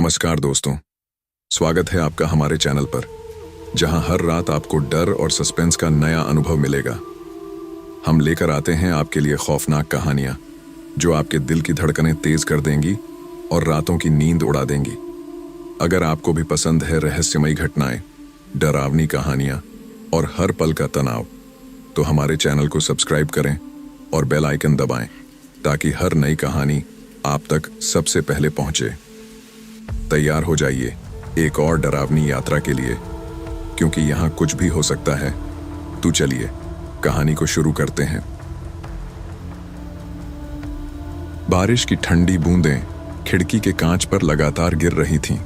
नमस्कार दोस्तों, स्वागत है आपका हमारे चैनल पर, जहां हर रात आपको डर और सस्पेंस का नया अनुभव मिलेगा। हम लेकर आते हैं आपके लिए खौफनाक कहानियां जो आपके दिल की धड़कनें तेज कर देंगी और रातों की नींद उड़ा देंगी। अगर आपको भी पसंद है रहस्यमयी घटनाएं, डरावनी कहानियां और हर पल का तनाव, तो हमारे चैनल को सब्सक्राइब करें और बेल आइकन दबाएं ताकि हर नई कहानी आप तक सबसे पहले पहुंचे। तैयार हो जाइए एक और डरावनी यात्रा के लिए, क्योंकि यहां कुछ भी हो सकता है। तो चलिए कहानी को शुरू करते हैं। बारिश की ठंडी बूंदें खिड़की के कांच पर लगातार गिर रही थीं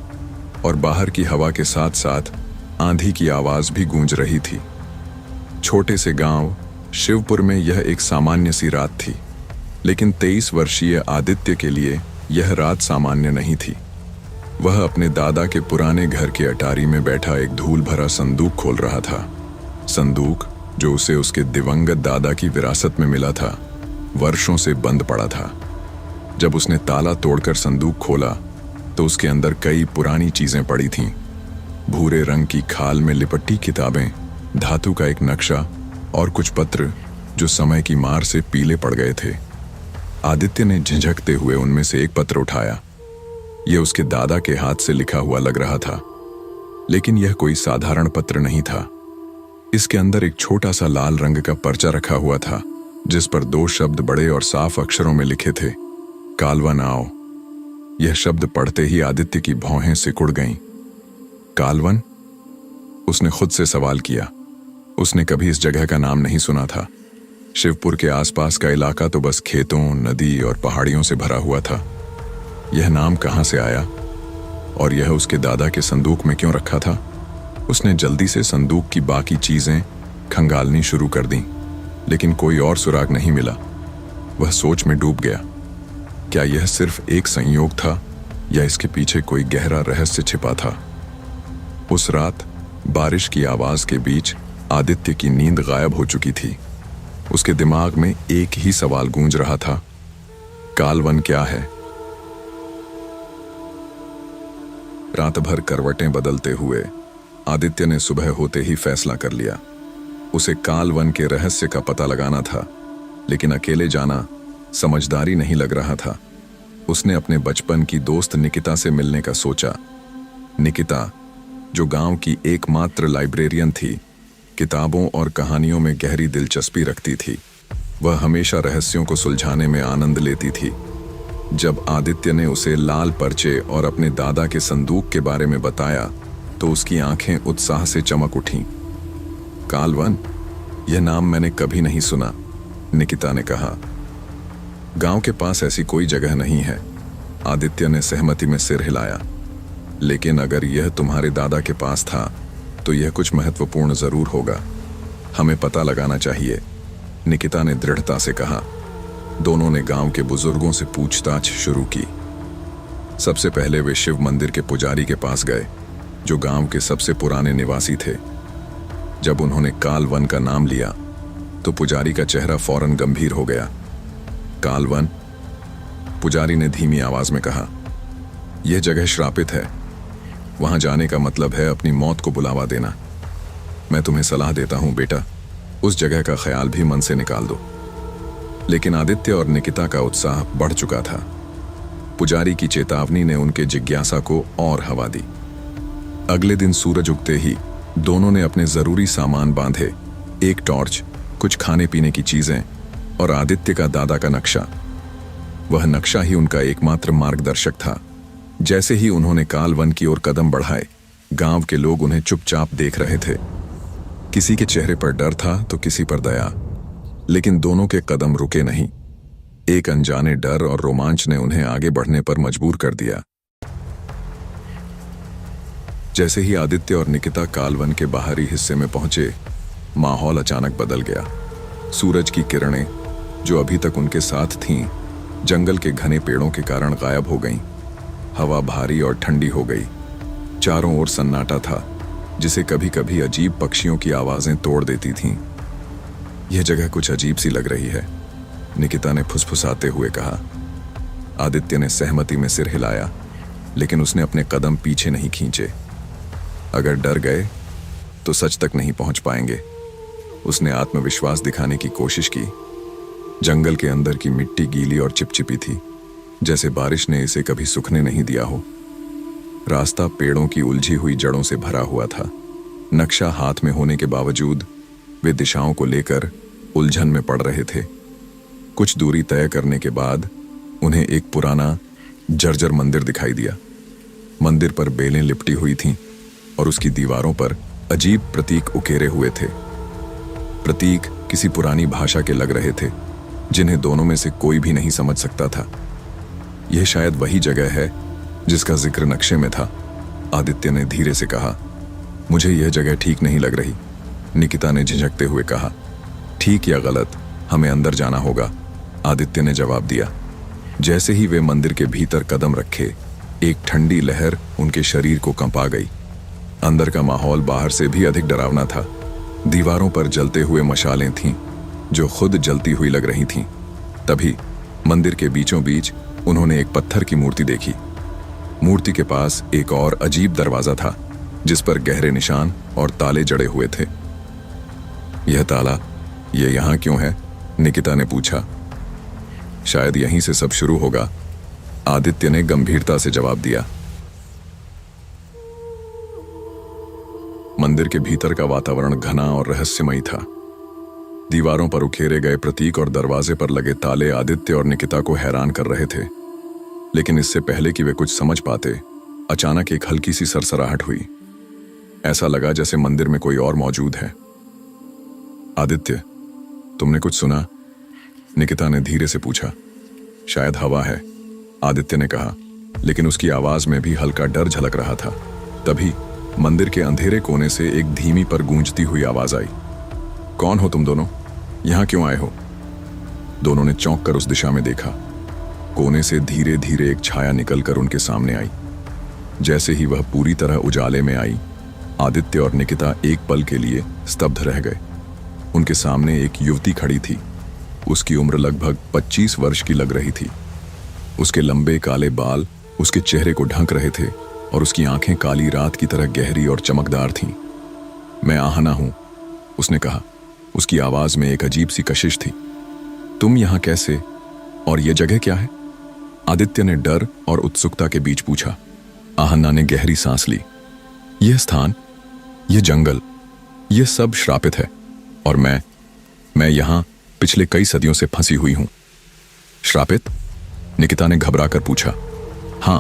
और बाहर की हवा के साथ साथ आंधी की आवाज भी गूंज रही थी। छोटे से गांव शिवपुर में यह एक सामान्य सी रात थी, लेकिन 23 वर्षीय आदित्य के लिए यह रात सामान्य नहीं थी। वह अपने दादा के पुराने घर के अटारी में बैठा एक धूल भरा संदूक खोल रहा था। संदूक जो उसे उसके दिवंगत दादा की विरासत में मिला था, वर्षों से बंद पड़ा था। जब उसने ताला तोड़कर संदूक खोला तो उसके अंदर कई पुरानी चीजें पड़ी थीं। भूरे रंग की खाल में लिपटी किताबें, धातु का एक नक्शा और कुछ पत्र जो समय की मार से पीले पड़ गए थे। आदित्य ने झिझकते हुए उनमें से एक पत्र उठाया। यह उसके दादा के हाथ से लिखा हुआ लग रहा था, लेकिन यह कोई साधारण पत्र नहीं था। इसके अंदर एक छोटा सा लाल रंग का पर्चा रखा हुआ था, जिस पर 2 शब्द बड़े और साफ अक्षरों में लिखे थे, कालवन आओ। यह शब्द पढ़ते ही आदित्य की भौहें सिकुड़ गईं। कालवन? उसने खुद से सवाल किया। उसने कभी इस जगह का नाम नहीं सुना था। शिवपुर के आसपास का इलाका तो बस खेतों, नदी और पहाड़ियों से भरा हुआ था। यह नाम कहां से आया और यह उसके दादा के संदूक में क्यों रखा था? उसने जल्दी से संदूक की बाकी चीजें खंगालनी शुरू कर दी, लेकिन कोई और सुराग नहीं मिला। वह सोच में डूब गया। क्या यह सिर्फ एक संयोग था या इसके पीछे कोई गहरा रहस्य छिपा था? उस रात बारिश की आवाज के बीच आदित्य की नींद गायब हो चुकी थी। उसके दिमाग में एक ही सवाल गूंज रहा था, कालवन क्या है? रात भर करवटें बदलते हुए आदित्य ने सुबह होते ही फैसला कर लिया। उसे कालवन के रहस्य का पता लगाना था, लेकिन अकेले जाना समझदारी नहीं लग रहा था। उसने अपने बचपन की दोस्त निकिता से मिलने का सोचा। निकिता, जो गांव की एकमात्र लाइब्रेरियन थी, किताबों और कहानियों में गहरी दिलचस्पी रखती थी। वह हमेशा रहस्यों को सुलझाने में आनंद लेती थी। जब आदित्य ने उसे लाल पर्चे और अपने दादा के संदूक के बारे में बताया तो उसकी आंखें उत्साह से चमक उठीं। कालवन? यह नाम मैंने कभी नहीं सुना, निकिता ने कहा। गांव के पास ऐसी कोई जगह नहीं है। आदित्य ने सहमति में सिर हिलाया। लेकिन अगर यह तुम्हारे दादा के पास था तो यह कुछ महत्वपूर्ण जरूर होगा। हमें पता लगाना चाहिए, निकिता ने दृढ़ता से कहा। दोनों ने गांव के बुजुर्गों से पूछताछ शुरू की। सबसे पहले वे शिव मंदिर के पुजारी के पास गए, जो गांव के सबसे पुराने निवासी थे। जब उन्होंने कालवन का नाम लिया तो पुजारी का चेहरा फौरन गंभीर हो गया। कालवन? पुजारी ने धीमी आवाज में कहा, यह जगह श्रापित है। वहां जाने का मतलब है अपनी मौत को बुलावा देना। मैं तुम्हें सलाह देता हूं बेटा, उस जगह का ख्याल भी मन से निकाल दो। लेकिन आदित्य और निकिता का उत्साह बढ़ चुका था। पुजारी की चेतावनी ने उनके जिज्ञासा को और हवा दी। अगले दिन सूरज उगते ही दोनों ने अपने जरूरी सामान बांधे, एक टॉर्च, कुछ खाने पीने की चीजें और आदित्य का दादा का नक्शा। वह नक्शा ही उनका एकमात्र मार्गदर्शक था। जैसे ही उन्होंने कालवन की ओर कदम बढ़ाए, गांव के लोग उन्हें चुपचाप देख रहे थे। किसी के चेहरे पर डर था तो किसी पर दया, लेकिन दोनों के कदम रुके नहीं। एक अनजाने डर और रोमांच ने उन्हें आगे बढ़ने पर मजबूर कर दिया। जैसे ही आदित्य और निकिता कालवन के बाहरी हिस्से में पहुंचे, माहौल अचानक बदल गया। सूरज की किरणें, जो अभी तक उनके साथ थीं, जंगल के घने पेड़ों के कारण गायब हो गईं। हवा भारी और ठंडी हो गई। चारों ओर सन्नाटा था, जिसे कभी कभी अजीब पक्षियों की आवाजें तोड़ देती थीं। यह जगह कुछ अजीब सी लग रही है, निकिता ने फुसफुसाते हुए कहा। आदित्य ने सहमति में सिर हिलाया। लेकिन उसने अपने कदम पीछे नहीं खींचे। अगर डर गए तो सच तक नहीं पहुंच पाएंगे। उसने आत्मविश्वास दिखाने की कोशिश की। जंगल के अंदर की मिट्टी गीली और चिपचिपी थी, जैसे बारिश ने इसे कभी सूखने नहीं दिया हो। रास्ता पेड़ों की उलझी हुई जड़ों से भरा हुआ था। नक्शा हाथ में होने के बावजूद वे दिशाओं को लेकर उलझन में पड़ रहे थे। कुछ दूरी तय करने के बाद उन्हें एक पुराना जर्जर मंदिर दिखाई दिया। मंदिर पर बेलें लिपटी हुई थीं और उसकी दीवारों पर अजीब प्रतीक उकेरे हुए थे। प्रतीक किसी पुरानी भाषा के लग रहे थे, जिन्हें दोनों में से कोई भी नहीं समझ सकता था। यह शायद वही जगह है जिसका जिक्र नक्शे में था, आदित्य ने धीरे से कहा। मुझे यह जगह ठीक नहीं लग रही, निकिता ने झिझकते हुए कहा। ठीक या गलत, हमें अंदर जाना होगा, आदित्य ने जवाब दिया। जैसे ही वे मंदिर के भीतर कदम रखे, एक ठंडी लहर उनके शरीर को कंपा गई। अंदर का माहौल बाहर से भी अधिक डरावना था। दीवारों पर जलते हुए मशालें थीं, जो खुद जलती हुई लग रही थीं। तभी मंदिर के बीचों बीच उन्होंने एक पत्थर की मूर्ति देखी। मूर्ति के पास एक और अजीब दरवाजा था, जिस पर गहरे निशान और ताले जड़े हुए थे। यह ताला, यह यहां क्यों है? निकिता ने पूछा। शायद यहीं से सब शुरू होगा, आदित्य ने गंभीरता से जवाब दिया। मंदिर के भीतर का वातावरण घना और रहस्यमयी था। दीवारों पर उकेरे गए प्रतीक और दरवाजे पर लगे ताले आदित्य और निकिता को हैरान कर रहे थे। लेकिन इससे पहले कि वे कुछ समझ पाते, अचानक एक हल्की सी सरसराहट हुई। ऐसा लगा जैसे मंदिर में कोई और मौजूद है। आदित्य, तुमने कुछ सुना? निकिता ने धीरे से पूछा। शायद हवा है, आदित्य ने कहा, लेकिन उसकी आवाज में भी हल्का डर झलक रहा था। तभी मंदिर के अंधेरे कोने से एक धीमी पर गूंजती हुई आवाज आई। कौन हो तुम दोनों? यहां क्यों आए हो? दोनों ने चौंक कर उस दिशा में देखा। कोने से धीरे धीरे एक छाया निकलकर उनके सामने आई। जैसे ही वह पूरी तरह उजाले में आई, आदित्य और निकिता एक पल के लिए स्तब्ध रह गए। उनके सामने एक युवती खड़ी थी। उसकी उम्र लगभग 25 वर्ष की लग रही थी। उसके लंबे काले बाल उसके चेहरे को ढक रहे थे और उसकी आंखें काली रात की तरह गहरी और चमकदार थीं। मैं आहना हूं, उसने कहा। उसकी आवाज में एक अजीब सी कशिश थी। तुम यहां कैसे, और यह जगह क्या है? आदित्य ने डर और उत्सुकता के बीच पूछा। आहना ने गहरी सांस ली। यह स्थान, यह जंगल, यह सब श्रापित है, और मैं यहां पिछले कई सदियों से फंसी हुई हूं। श्रापित? निकिता ने घबराकर पूछा। हां,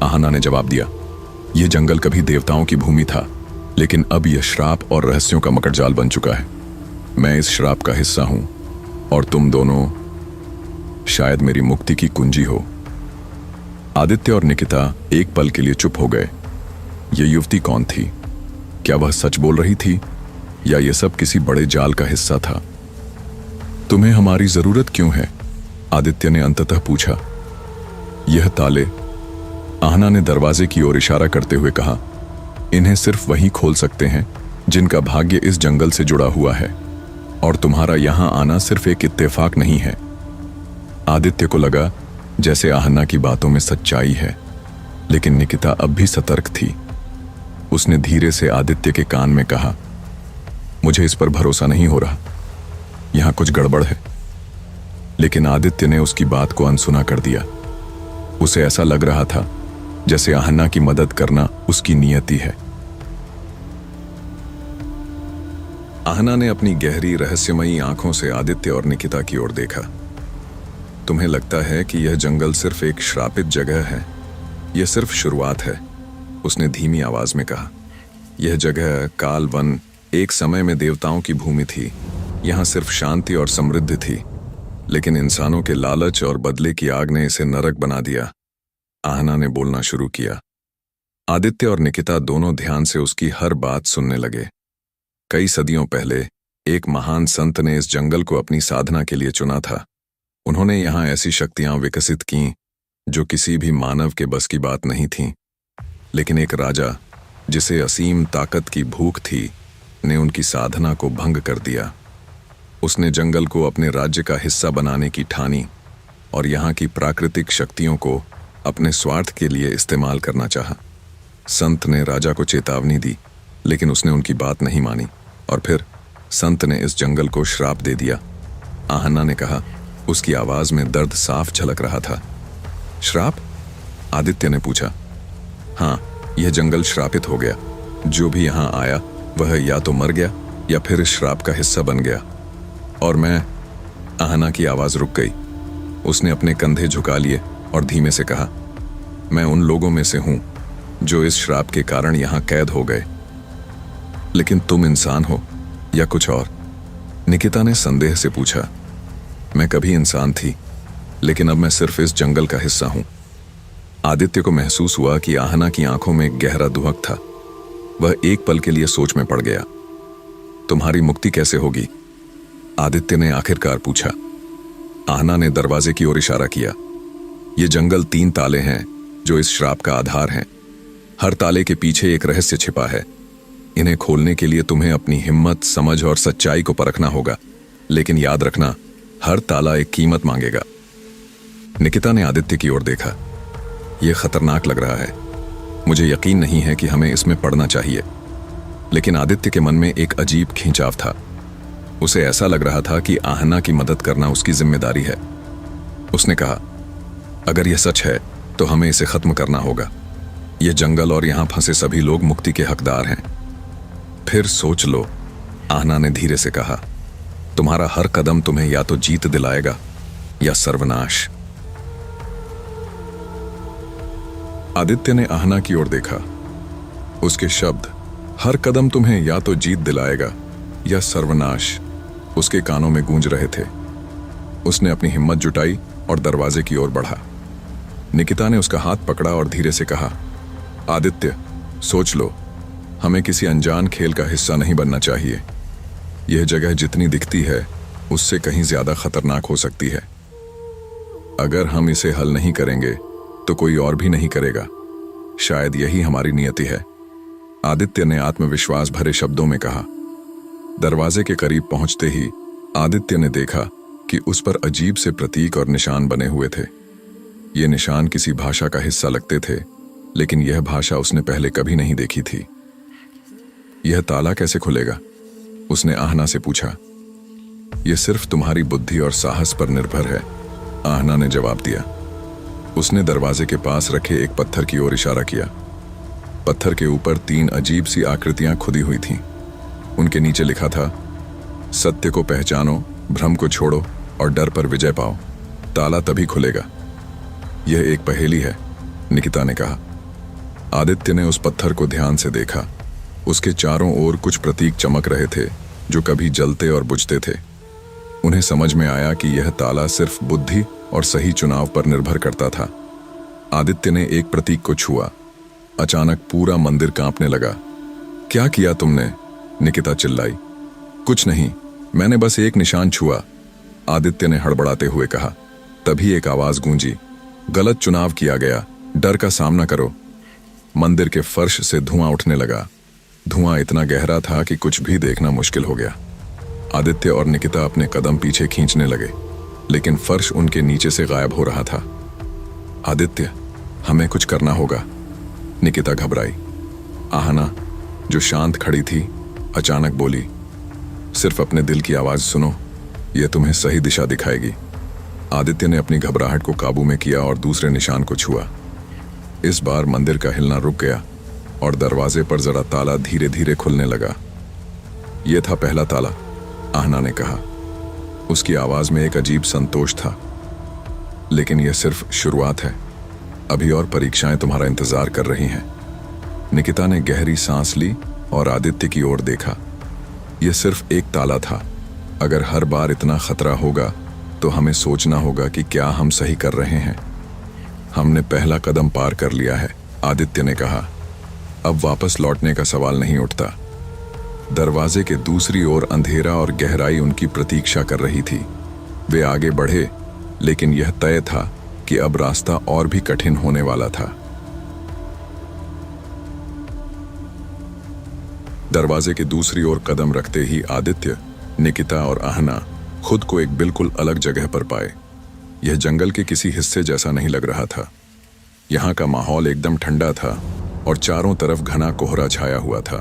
आहना ने जवाब दिया। यह जंगल कभी देवताओं की भूमि था, लेकिन अब यह श्राप और रहस्यों का मकड़जाल बन चुका है। मैं इस श्राप का हिस्सा हूं, और तुम दोनों शायद मेरी मुक्ति की कुंजी हो। आदित्य और निकिता एक पल के लिए चुप हो गए। यह युवती कौन थी? क्या वह सच बोल रही थी, या यह सब किसी बड़े जाल का हिस्सा था? तुम्हें हमारी जरूरत क्यों है? आदित्य ने अंततः पूछा। यह ताले, आहना ने दरवाजे की ओर इशारा करते हुए कहा, इन्हें सिर्फ वही खोल सकते हैं जिनका भाग्य इस जंगल से जुड़ा हुआ है, और तुम्हारा यहां आना सिर्फ एक इत्तेफाक नहीं है। आदित्य को लगा जैसे आहना की बातों में सच्चाई है, लेकिन निकिता अब भी सतर्क थी। उसने धीरे से आदित्य के कान में कहा, मुझे इस पर भरोसा नहीं हो रहा, यहां कुछ गड़बड़ है। लेकिन आदित्य ने उसकी बात को अनसुना कर दिया। उसे ऐसा लग रहा था जैसे आहना की मदद करना उसकी नियति है। आहना ने अपनी गहरी रहस्यमयी आंखों से आदित्य और निकिता की ओर देखा। तुम्हें लगता है कि यह जंगल सिर्फ एक श्रापित जगह है? यह सिर्फ शुरुआत है, उसने धीमी आवाज में कहा। यह जगह काल वन एक समय में देवताओं की भूमि थी। यहां सिर्फ शांति और समृद्धि थी, लेकिन इंसानों के लालच और बदले की आग ने इसे नरक बना दिया। आहना ने बोलना शुरू किया। आदित्य और निकिता दोनों ध्यान से उसकी हर बात सुनने लगे। कई सदियों पहले एक महान संत ने इस जंगल को अपनी साधना के लिए चुना था। उन्होंने यहां ऐसी शक्तियां विकसित की जो किसी भी मानव के बस की बात नहीं थीं। लेकिन एक राजा, जिसे असीम ताकत की भूख थी, ने उनकी साधना को भंग कर दिया। उसने जंगल को अपने राज्य का हिस्सा बनाने की ठानी और यहाँ की प्राकृतिक शक्तियों को अपने स्वार्थ के लिए इस्तेमाल करना चाहा। संत ने राजा को चेतावनी दी, लेकिन उसने उनकी बात नहीं मानी और फिर संत ने इस जंगल को श्राप दे दिया। आहना ने कहा। उसकी आवाज में दर्द साफ झलक रहा था। श्राप? आदित्य ने पूछा। हाँ, यह जंगल श्रापित हो गया। जो भी यहां आया वह या तो मर गया या फिर इस श्राप का हिस्सा बन गया। और मैं। आहना की आवाज रुक गई। उसने अपने कंधे झुका लिए और धीमे से कहा, मैं उन लोगों में से हूं जो इस श्राप के कारण यहां कैद हो गए। लेकिन तुम इंसान हो या कुछ और? निकिता ने संदेह से पूछा। मैं कभी इंसान थी, लेकिन अब मैं सिर्फ इस जंगल का हिस्सा हूं। आदित्य को महसूस हुआ कि आहना की आंखों में गहरा दुहक था। वह एक पल के लिए सोच में पड़ गया। तुम्हारी मुक्ति कैसे होगी? आदित्य ने आखिरकार पूछा। आहना ने दरवाजे की ओर इशारा किया। ये जंगल 3 ताले हैं जो इस श्राप का आधार हैं। हर ताले के पीछे एक रहस्य छिपा है। इन्हें खोलने के लिए तुम्हें अपनी हिम्मत, समझ और सच्चाई को परखना होगा। लेकिन याद रखना, हर ताला एक कीमत मांगेगा। निकिता ने आदित्य की ओर देखा। यह खतरनाक लग रहा है। मुझे यकीन नहीं है कि हमें इसमें पड़ना चाहिए। लेकिन आदित्य के मन में एक अजीब खिंचाव था। उसे ऐसा लग रहा था कि आहना की मदद करना उसकी जिम्मेदारी है। उसने कहा, अगर यह सच है तो हमें इसे खत्म करना होगा। यह जंगल और यहां फंसे सभी लोग मुक्ति के हकदार हैं। फिर सोच लो, आहना ने धीरे से कहा। तुम्हारा हर कदम तुम्हें या तो जीत दिलाएगा या सर्वनाश। आदित्य ने आहना की ओर देखा। उसके शब्द, हर कदम तुम्हें या तो जीत दिलाएगा या सर्वनाश, उसके कानों में गूंज रहे थे। उसने अपनी हिम्मत जुटाई और दरवाजे की ओर बढ़ा। निकिता ने उसका हाथ पकड़ा और धीरे से कहा, आदित्य, सोच लो, हमें किसी अनजान खेल का हिस्सा नहीं बनना चाहिए। यह जगह जितनी दिखती है उससे कहीं ज्यादा खतरनाक हो सकती है। अगर हम इसे हल नहीं करेंगे तो कोई और भी नहीं करेगा। शायद यही हमारी नियति है। आदित्य ने आत्मविश्वास भरे शब्दों में कहा। दरवाजे के करीब पहुंचते ही आदित्य ने देखा कि उस पर अजीब से प्रतीक और निशान बने हुए थे। ये निशान किसी भाषा का हिस्सा लगते थे, लेकिन यह भाषा उसने पहले कभी नहीं देखी थी। यह ताला कैसे खुलेगा? उसने आहना से पूछा। यह सिर्फ तुम्हारी बुद्धि और साहस पर निर्भर है, आहना ने जवाब दिया। उसने दरवाजे के पास रखे एक पत्थर की ओर इशारा किया। पत्थर के ऊपर 3 अजीब सी आकृतियां खुदी हुई थीं। उनके नीचे लिखा था, सत्य को पहचानो, भ्रम को छोड़ो और डर पर विजय पाओ। ताला तभी खुलेगा। यह एक पहेली है, निकिता ने कहा। आदित्य ने उस पत्थर को ध्यान से देखा। उसके चारों ओर कुछ प्रतीक चमक रहे थे जो कभी जलते और बुझते थे। उन्हें समझ में आया कि यह ताला सिर्फ बुद्धि और सही चुनाव पर निर्भर करता था। आदित्य ने एक प्रतीक को छुआ। अचानक पूरा मंदिर कांपने लगा। क्या किया तुमने? निकिता चिल्लाई। कुछ नहीं, मैंने बस एक निशान छुआ, आदित्य ने हड़बड़ाते हुए कहा। तभी एक आवाज गूंजी, गलत चुनाव किया गया, डर का सामना करो। मंदिर के फर्श से धुआं उठने लगा। धुआं इतना गहरा था कि कुछ भी देखना मुश्किल हो गया। आदित्य और निकिता अपने कदम पीछे खींचने लगे, लेकिन फर्श उनके नीचे से गायब हो रहा था। आदित्य, हमें कुछ करना होगा, निकिता घबराई। आहना, जो शांत खड़ी थी, अचानक बोली, सिर्फ अपने दिल की आवाज सुनो, यह तुम्हें सही दिशा दिखाएगी। आदित्य ने अपनी घबराहट को काबू में किया और दूसरे निशान को छुआ। इस बार मंदिर का हिलना रुक गया और दरवाजे पर जरा ताला धीरे धीरे खुलने लगा। यह था पहला ताला, आहना ने कहा। उसकी आवाज में एक अजीब संतोष था। लेकिन यह सिर्फ शुरुआत है, अभी और परीक्षाएं तुम्हारा इंतजार कर रही हैं। निकिता ने गहरी सांस ली और आदित्य की ओर देखा। यह सिर्फ एक ताला था। अगर हर बार इतना खतरा होगा तो हमें सोचना होगा कि क्या हम सही कर रहे हैं। हमने पहला कदम पार कर लिया है, आदित्य ने कहा। अब वापस लौटने का सवाल नहीं उठता। दरवाजे के दूसरी ओर अंधेरा और गहराई उनकी प्रतीक्षा कर रही थी। वे आगे बढ़े, लेकिन यह तय था कि अब रास्ता और भी कठिन होने वाला था। दरवाजे की दूसरी ओर कदम रखते ही आदित्य, निकिता और आहना खुद को एक बिल्कुल अलग जगह पर पाए। यह जंगल के किसी हिस्से जैसा नहीं लग रहा था। यहाँ का माहौल एकदम ठंडा था और चारों तरफ घना कोहरा छाया हुआ था।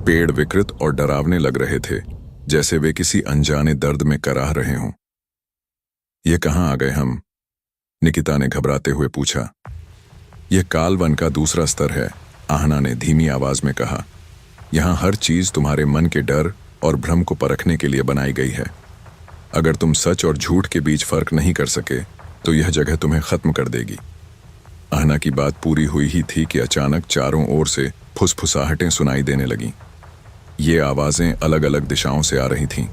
पेड़ विकृत और डरावने लग रहे थे, जैसे वे किसी अनजाने दर्द में कराह रहे हों। ये कहाँ आ गए हम? निकिता ने घबराते हुए पूछा। यह काल वन का दूसरा स्तर है, आहना ने धीमी आवाज में कहा। यहाँ हर चीज तुम्हारे मन के डर और भ्रम को परखने के लिए बनाई गई है। अगर तुम सच और झूठ के बीच फर्क नहीं कर सके तो यह जगह तुम्हें खत्म कर देगी। आहना की बात पूरी हुई ही थी कि अचानक चारों ओर से फुसफुसाहटें सुनाई देने लगीं। ये आवाजें अलग अलग दिशाओं से आ रही थीं,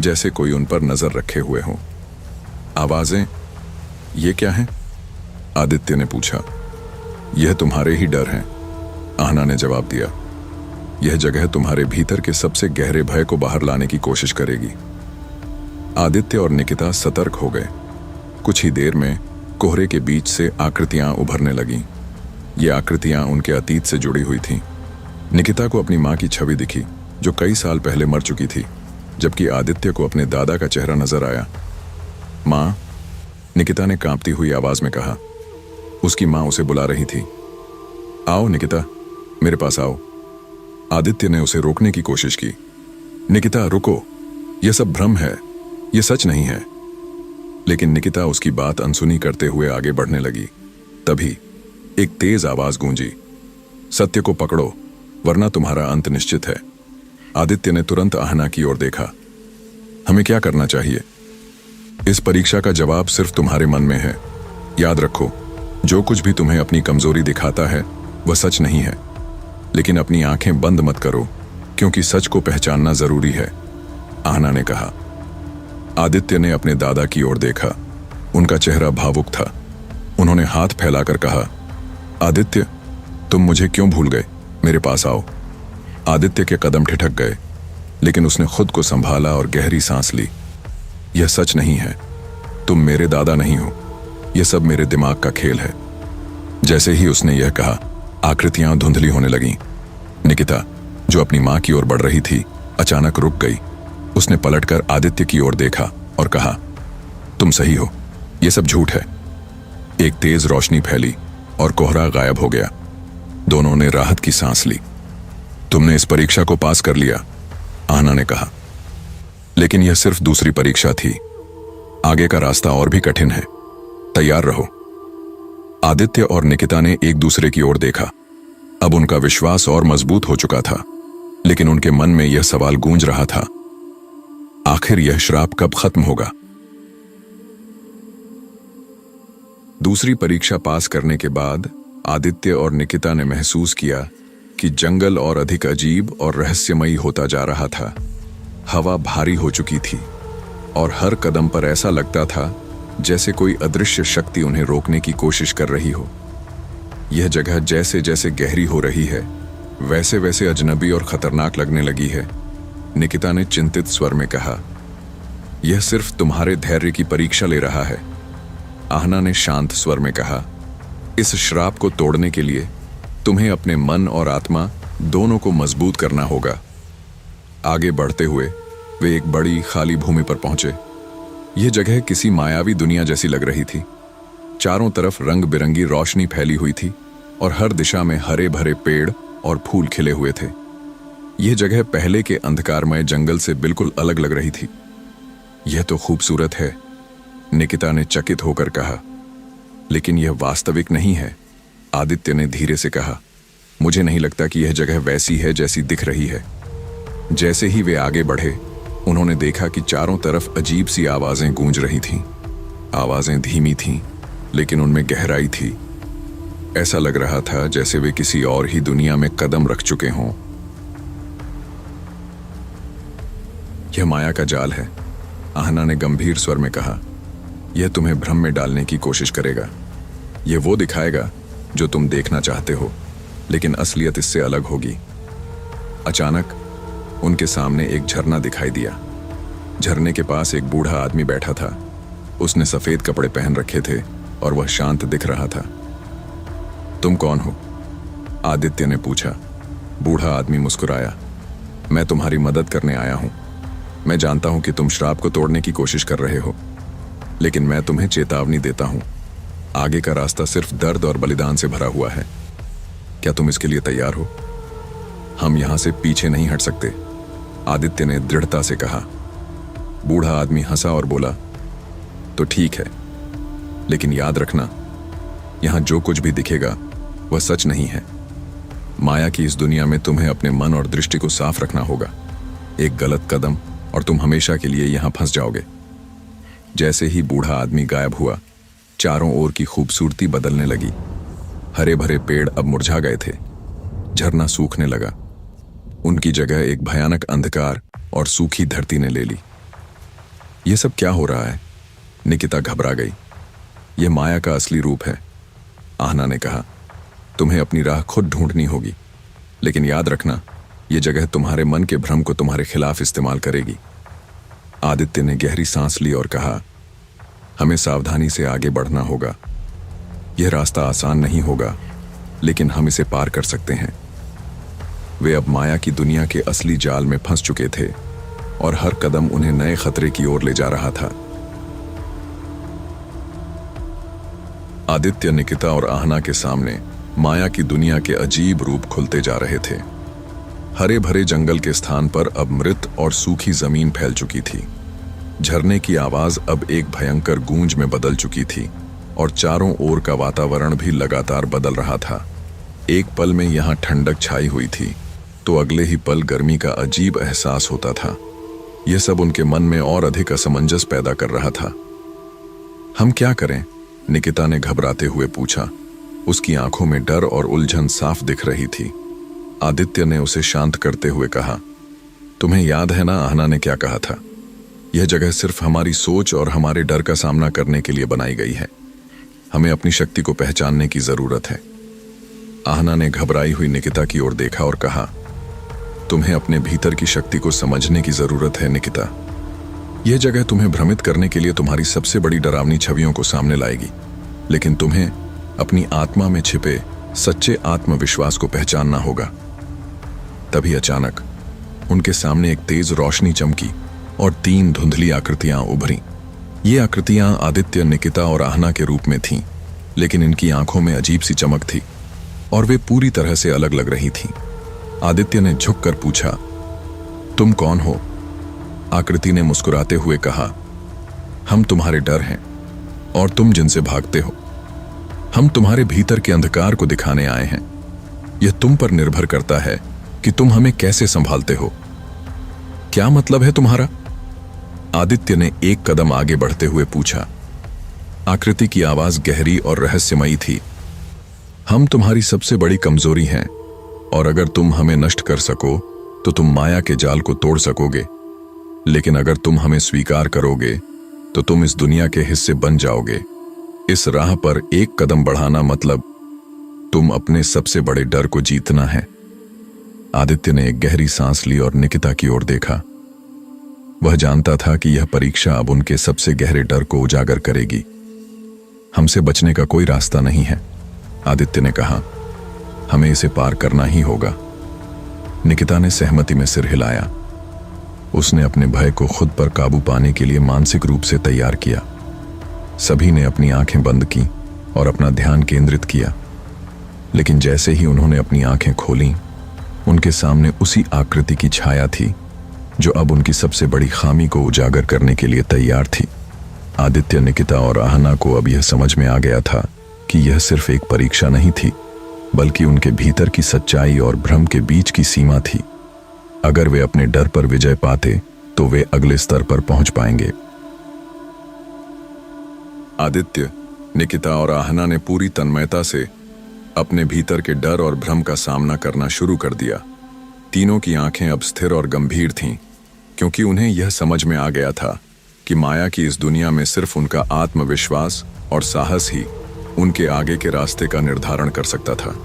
जैसे कोई उन पर नजर रखे हुए हो। आवाजें? ये क्या है? आदित्य ने पूछा। यह तुम्हारे ही डर हैं, आहना ने जवाब दिया। यह जगह तुम्हारे भीतर के सबसे गहरे भय को बाहर लाने की कोशिश करेगी। आदित्य और निकिता सतर्क हो गए। कुछ ही देर में कोहरे के बीच से आकृतियां उभरने लगीं। ये आकृतियां उनके अतीत से जुड़ी हुई थीं। निकिता को अपनी मां की छवि दिखी, जो कई साल पहले मर चुकी थी, जबकि आदित्य को अपने दादा का चेहरा नजर आया। मां, निकिता ने कांपती हुई आवाज में कहा। उसकी मां उसे बुला रही थी। आओ निकिता, मेरे पास आओ। आदित्य ने उसे रोकने की कोशिश की। निकिता रुको, यह सब भ्रम है, यह सच नहीं है। लेकिन निकिता उसकी बात अनसुनी करते हुए आगे बढ़ने लगी। तभी एक तेज आवाज गूंजी, सत्य को पकड़ो वरना तुम्हारा अंत निश्चित है। आदित्य ने तुरंत आहना की ओर देखा। हमें क्या करना चाहिए? इस परीक्षा का जवाब सिर्फ तुम्हारे मन में है। याद रखो, जो कुछ भी तुम्हें अपनी कमजोरी दिखाता है वह सच नहीं है। लेकिन अपनी आंखें बंद मत करो, क्योंकि सच को पहचानना जरूरी है, आहना ने कहा। आदित्य ने अपने दादा की ओर देखा। उनका चेहरा भावुक था। उन्होंने हाथ फैलाकर कहा, आदित्य, तुम मुझे क्यों भूल गए? मेरे पास आओ। आदित्य के कदम ठिठक गए, लेकिन उसने खुद को संभाला और गहरी सांस ली। यह सच नहीं है, तुम मेरे दादा नहीं हो, यह सब मेरे दिमाग का खेल है। जैसे ही उसने यह कहा, आकृतियां धुंधली होने लगीं। निकिता, जो अपनी मां की ओर बढ़ रही थी, अचानक रुक गई। उसने पलटकर आदित्य की ओर देखा और कहा, तुम सही हो, यह सब झूठ है। एक तेज रोशनी फैली और कोहरा गायब हो गया। दोनों ने राहत की सांस ली। तुमने इस परीक्षा को पास कर लिया, आहना ने कहा। लेकिन यह सिर्फ दूसरी परीक्षा थी। आगे का रास्ता और भी कठिन है, तैयार रहो। आदित्य और निकिता ने एक दूसरे की ओर देखा। अब उनका विश्वास और मजबूत हो चुका था, लेकिन उनके मन में यह सवाल गूंज रहा था, आखिर यह श्राप कब खत्म होगा? दूसरी परीक्षा पास करने के बाद आदित्य और निकिता ने महसूस किया कि जंगल और अधिक अजीब और रहस्यमयी होता जा रहा था। हवा भारी हो चुकी थी और हर कदम पर ऐसा लगता था जैसे कोई अदृश्य शक्ति उन्हें रोकने की कोशिश कर रही हो। यह जगह जैसे जैसे गहरी हो रही है, वैसे वैसे अजनबी और खतरनाक लगने लगी है, निकिता ने चिंतित स्वर में कहा। यह सिर्फ तुम्हारे धैर्य की परीक्षा ले रहा है, आहना ने शांत स्वर में कहा। इस श्राप को तोड़ने के लिए तुम्हें अपने मन और आत्मा दोनों को मजबूत करना होगा। आगे बढ़ते हुए वे एक बड़ी खाली भूमि पर पहुंचे। यह जगह किसी मायावी दुनिया जैसी लग रही थी। चारों तरफ रंग बिरंगी रोशनी फैली हुई थी और हर दिशा में हरे भरे पेड़ और फूल खिले हुए थे। यह जगह पहले के अंधकारमय जंगल से बिल्कुल अलग लग रही थी। यह तो खूबसूरत है, निकिता ने चकित होकर कहा। लेकिन यह वास्तविक नहीं है, आदित्य ने धीरे से कहा। मुझे नहीं लगता कि यह जगह वैसी है जैसी दिख रही है। जैसे ही वे आगे बढ़े, उन्होंने देखा कि चारों तरफ अजीब सी आवाजें गूंज रही थीं। आवाजें धीमी थीं, लेकिन उनमें गहराई थी। ऐसा लग रहा था जैसे वे किसी और ही दुनिया में कदम रख चुके हों। यह माया का जाल है, आहना ने गंभीर स्वर में कहा। यह तुम्हें भ्रम में डालने की कोशिश करेगा। यह वो दिखाएगा जो तुम देखना चाहते हो, लेकिन असलियत इससे अलग होगी। अचानक उनके सामने एक झरना दिखाई दिया। झरने के पास एक बूढ़ा आदमी बैठा था। उसने सफेद कपड़े पहन रखे थे और वह शांत दिख रहा था। तुम कौन हो? आदित्य ने पूछा। बूढ़ा आदमी मुस्कुराया। मैं तुम्हारी मदद करने आया हूं। मैं जानता हूं कि तुम श्राप को तोड़ने की कोशिश कर रहे हो, लेकिन मैं तुम्हें चेतावनी देता हूं, आगे का रास्ता सिर्फ दर्द और बलिदान से भरा हुआ है। क्या तुम इसके लिए तैयार हो? हम यहां से पीछे नहीं हट सकते, आदित्य ने दृढ़ता से कहा। बूढ़ा आदमी हंसा और बोला, तो ठीक है, लेकिन याद रखना, यहां जो कुछ भी दिखेगा वह सच नहीं है। माया की इस दुनिया में तुम्हें अपने मन और दृष्टि को साफ रखना होगा। एक गलत कदम और तुम हमेशा के लिए यहां फंस जाओगे। जैसे ही बूढ़ा आदमी गायब हुआ, चारों ओर की खूबसूरती बदलने लगी। हरे भरे पेड़ अब मुरझा गए थे, झरना सूखने लगा। उनकी जगह एक भयानक अंधकार और सूखी धरती ने ले ली। यह सब क्या हो रहा है? निकिता घबरा गई। यह माया का असली रूप है, आहना ने कहा। तुम्हें अपनी राह खुद ढूंढनी होगी, लेकिन याद रखना, यह जगह तुम्हारे मन के भ्रम को तुम्हारे खिलाफ इस्तेमाल करेगी। आदित्य ने गहरी सांस ली और कहा, हमें सावधानी से आगे बढ़ना होगा। यह रास्ता आसान नहीं होगा, लेकिन हम इसे पार कर सकते हैं। वे अब माया की दुनिया के असली जाल में फंस चुके थे और हर कदम उन्हें नए खतरे की ओर ले जा रहा था। आदित्य, निकिता और आहना के सामने माया की दुनिया के अजीब रूप खुलते जा रहे थे। हरे भरे जंगल के स्थान पर अब मृत और सूखी जमीन फैल चुकी थी। झरने की आवाज अब एक भयंकर गूंज में बदल चुकी थी और चारों ओर का वातावरण भी लगातार बदल रहा था। एक पल में यहां ठंडक छाई हुई थी, तो अगले ही पल गर्मी का अजीब एहसास होता था। यह सब उनके मन में और अधिक असमंजस पैदा कर रहा था। हम क्या करें? निकिता ने घबराते हुए पूछा। उसकी आंखों में डर और उलझन साफ दिख रही थी। आदित्य ने उसे शांत करते हुए कहा, तुम्हें याद है ना आहना ने क्या कहा था? यह जगह सिर्फ हमारी सोच और हमारे डर का सामना करने के लिए बनाई गई है। हमें अपनी शक्ति को पहचानने की जरूरत है। आहना ने घबराई हुई निकिता की ओर देखा और कहा, तुम्हें अपने भीतर की शक्ति को समझने की जरूरत है निकिता। यह जगह तुम्हें भ्रमित करने के लिए तुम्हारी सबसे बड़ी डरावनी छवियों को सामने लाएगी, लेकिन तुम्हें अपनी आत्मा में छिपे सच्चे आत्मविश्वास को पहचानना होगा। तभी अचानक उनके सामने एक तेज रोशनी चमकी और 3 धुंधली आकृतियां उभरी। ये आकृतियां आदित्य, निकिता और आहना के रूप में थीं, लेकिन इनकी आंखों में अजीब सी चमक थी और वे पूरी तरह से अलग लग रही थीं। आदित्य ने झुककर पूछा, तुम कौन हो? आकृति ने मुस्कुराते हुए कहा, हम तुम्हारे डर हैं और तुम जिनसे भागते हो। हम तुम्हारे भीतर के अंधकार को दिखाने आए हैं। यह तुम पर निर्भर करता है कि तुम हमें कैसे संभालते हो। क्या मतलब है तुम्हारा? आदित्य ने एक कदम आगे बढ़ते हुए पूछा। आकृति की आवाज गहरी और रहस्यमयी थी। हम तुम्हारी सबसे बड़ी कमजोरी हैं और अगर तुम हमें नष्ट कर सको तो तुम माया के जाल को तोड़ सकोगे, लेकिन अगर तुम हमें स्वीकार करोगे तो तुम इस दुनिया के हिस्से बन जाओगे। इस राह पर एक कदम बढ़ाना मतलब तुम अपने सबसे बड़े डर को जीतना है। आदित्य ने एक गहरी सांस ली और निकिता की ओर देखा। वह जानता था कि यह परीक्षा अब उनके सबसे गहरे डर को उजागर करेगी। हमसे बचने का कोई रास्ता नहीं है, आदित्य ने कहा। हमें इसे पार करना ही होगा। निकिता ने सहमति में सिर हिलाया। उसने अपने भय को खुद पर काबू पाने के लिए मानसिक रूप से तैयार किया। सभी ने अपनी आंखें बंद की और अपना ध्यान केंद्रित किया, लेकिन जैसे ही उन्होंने अपनी आंखें खोलीं, उनके सामने उसी आकृति की छाया थी जो अब उनकी सबसे बड़ी खामी को उजागर करने के लिए तैयार थी। आदित्य, निकिता और आहना को अब यह समझ में आ गया था कि यह सिर्फ एक परीक्षा नहीं थी, बल्कि उनके भीतर की सच्चाई और भ्रम के बीच की सीमा थी। अगर वे अपने डर पर विजय पाते तो वे अगले स्तर पर पहुंच पाएंगे। आदित्य, निकिता और आहना ने पूरी तन्मयता से अपने भीतर के डर और भ्रम का सामना करना शुरू कर दिया। तीनों की आंखें अब स्थिर और गंभीर थीं, क्योंकि उन्हें यह समझ में आ गया था कि माया की इस दुनिया में सिर्फ उनका आत्मविश्वास और साहस ही उनके आगे के रास्ते का निर्धारण कर सकता था।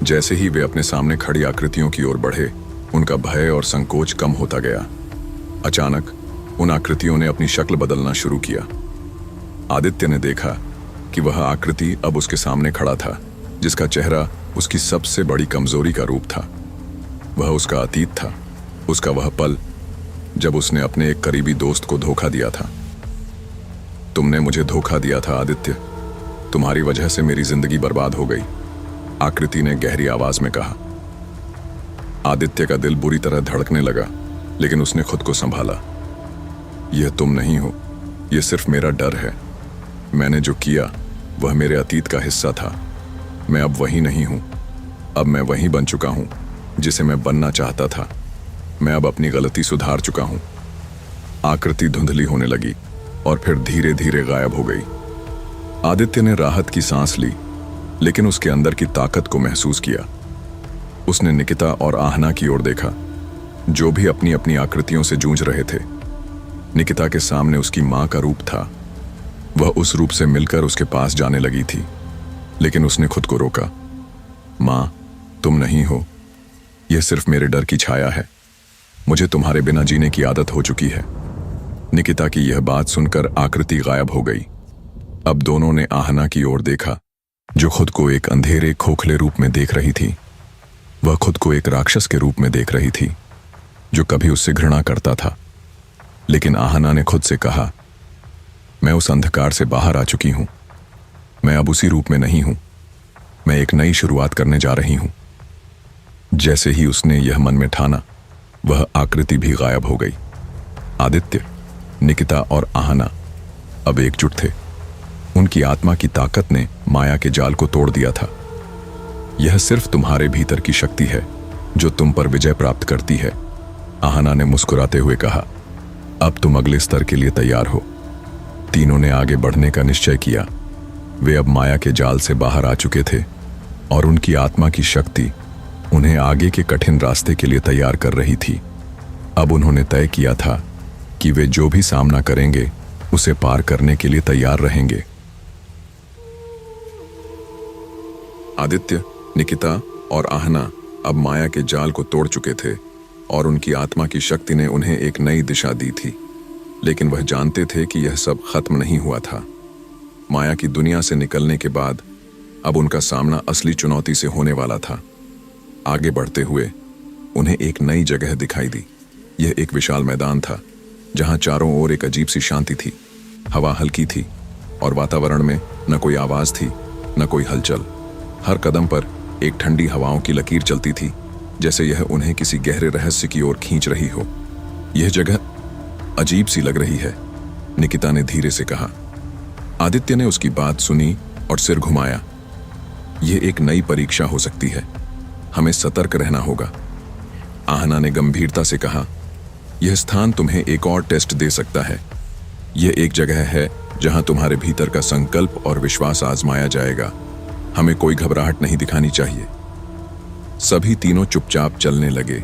जैसे ही वे अपने सामने खड़ी आकृतियों की ओर बढ़े, उनका भय और संकोच कम होता गया। अचानक उन आकृतियों ने अपनी शक्ल बदलना शुरू किया। आदित्य ने देखा कि वह आकृति अब उसके सामने खड़ा था, जिसका चेहरा उसकी सबसे बड़ी कमजोरी का रूप था। वह उसका अतीत था, उसका वह पल जब उसने अपने एक करीबी दोस्त को धोखा दिया था। तुमने मुझे धोखा दिया था आदित्य, तुम्हारी वजह से मेरी जिंदगी बर्बाद हो गई, आकृति ने गहरी आवाज में कहा। आदित्य का दिल बुरी तरह धड़कने लगा, लेकिन उसने खुद को संभाला। यह तुम नहीं हो, यह सिर्फ मेरा डर है। मैंने जो किया वह मेरे अतीत का हिस्सा था। मैं अब वही नहीं हूं। अब मैं वही बन चुका हूं जिसे मैं बनना चाहता था। मैं अब अपनी गलती सुधार चुका हूं। आकृति धुंधली होने लगी और फिर धीरे धीरे गायब हो गई। आदित्य ने राहत की सांस ली, लेकिन उसके अंदर की ताकत को महसूस किया। उसने निकिता और आहना की ओर देखा, जो भी अपनी अपनी आकृतियों से जूझ रहे थे। निकिता के सामने उसकी मां का रूप था। वह उस रूप से मिलकर उसके पास जाने लगी थी, लेकिन उसने खुद को रोका। मां, तुम नहीं हो। यह सिर्फ मेरे डर की छाया है। मुझे तुम्हारे बिना जीने की आदत हो चुकी है। निकिता की यह बात सुनकर आकृति गायब हो गई। अब दोनों ने आहना की ओर देखा, जो खुद को एक अंधेरे खोखले रूप में देख रही थी। वह खुद को एक राक्षस के रूप में देख रही थी, जो कभी उससे घृणा करता था। लेकिन आहना ने खुद से कहा, मैं उस अंधकार से बाहर आ चुकी हूं। मैं अब उसी रूप में नहीं हूं। मैं एक नई शुरुआत करने जा रही हूं। जैसे ही उसने यह मन में ठाना, वह आकृति भी गायब हो गई। आदित्य, निकिता और आहना अब एकजुट थे। उनकी आत्मा की ताकत ने माया के जाल को तोड़ दिया था। यह सिर्फ तुम्हारे भीतर की शक्ति है जो तुम पर विजय प्राप्त करती है, आहना ने मुस्कुराते हुए कहा। अब तुम अगले स्तर के लिए तैयार हो। तीनों ने आगे बढ़ने का निश्चय किया। वे अब माया के जाल से बाहर आ चुके थे और उनकी आत्मा की शक्ति उन्हें आगे के कठिन रास्ते के लिए तैयार कर रही थी। अब उन्होंने तय किया था कि वे जो भी सामना करेंगे उसे पार करने के लिए तैयार रहेंगे। आदित्य, निकिता और आहना अब माया के जाल को तोड़ चुके थे और उनकी आत्मा की शक्ति ने उन्हें एक नई दिशा दी थी। लेकिन वह जानते थे कि यह सब खत्म नहीं हुआ था। माया की दुनिया से निकलने के बाद अब उनका सामना असली चुनौती से होने वाला था। आगे बढ़ते हुए उन्हें एक नई जगह दिखाई दी। यह एक विशाल मैदान था, जहां चारों ओर एक अजीब सी शांति थी। हवा हल्की थी और वातावरण में न कोई आवाज थी, न कोई हलचल। हर कदम पर एक ठंडी हवाओं की लकीर चलती थी, जैसे यह उन्हें किसी गहरे रहस्य की ओर खींच रही हो। यह जगह अजीब सी लग रही है, निकिता ने धीरे से कहा। आदित्य ने उसकी बात सुनी और सिर घुमाया। यह एक नई परीक्षा हो सकती है, हमें सतर्क रहना होगा। आहना ने गंभीरता से कहा, यह स्थान तुम्हें एक और टेस्ट दे सकता है। यह एक जगह है जहां तुम्हारे भीतर का संकल्प और विश्वास आजमाया जाएगा। हमें कोई घबराहट नहीं दिखानी चाहिए। सभी तीनों चुपचाप चलने लगे।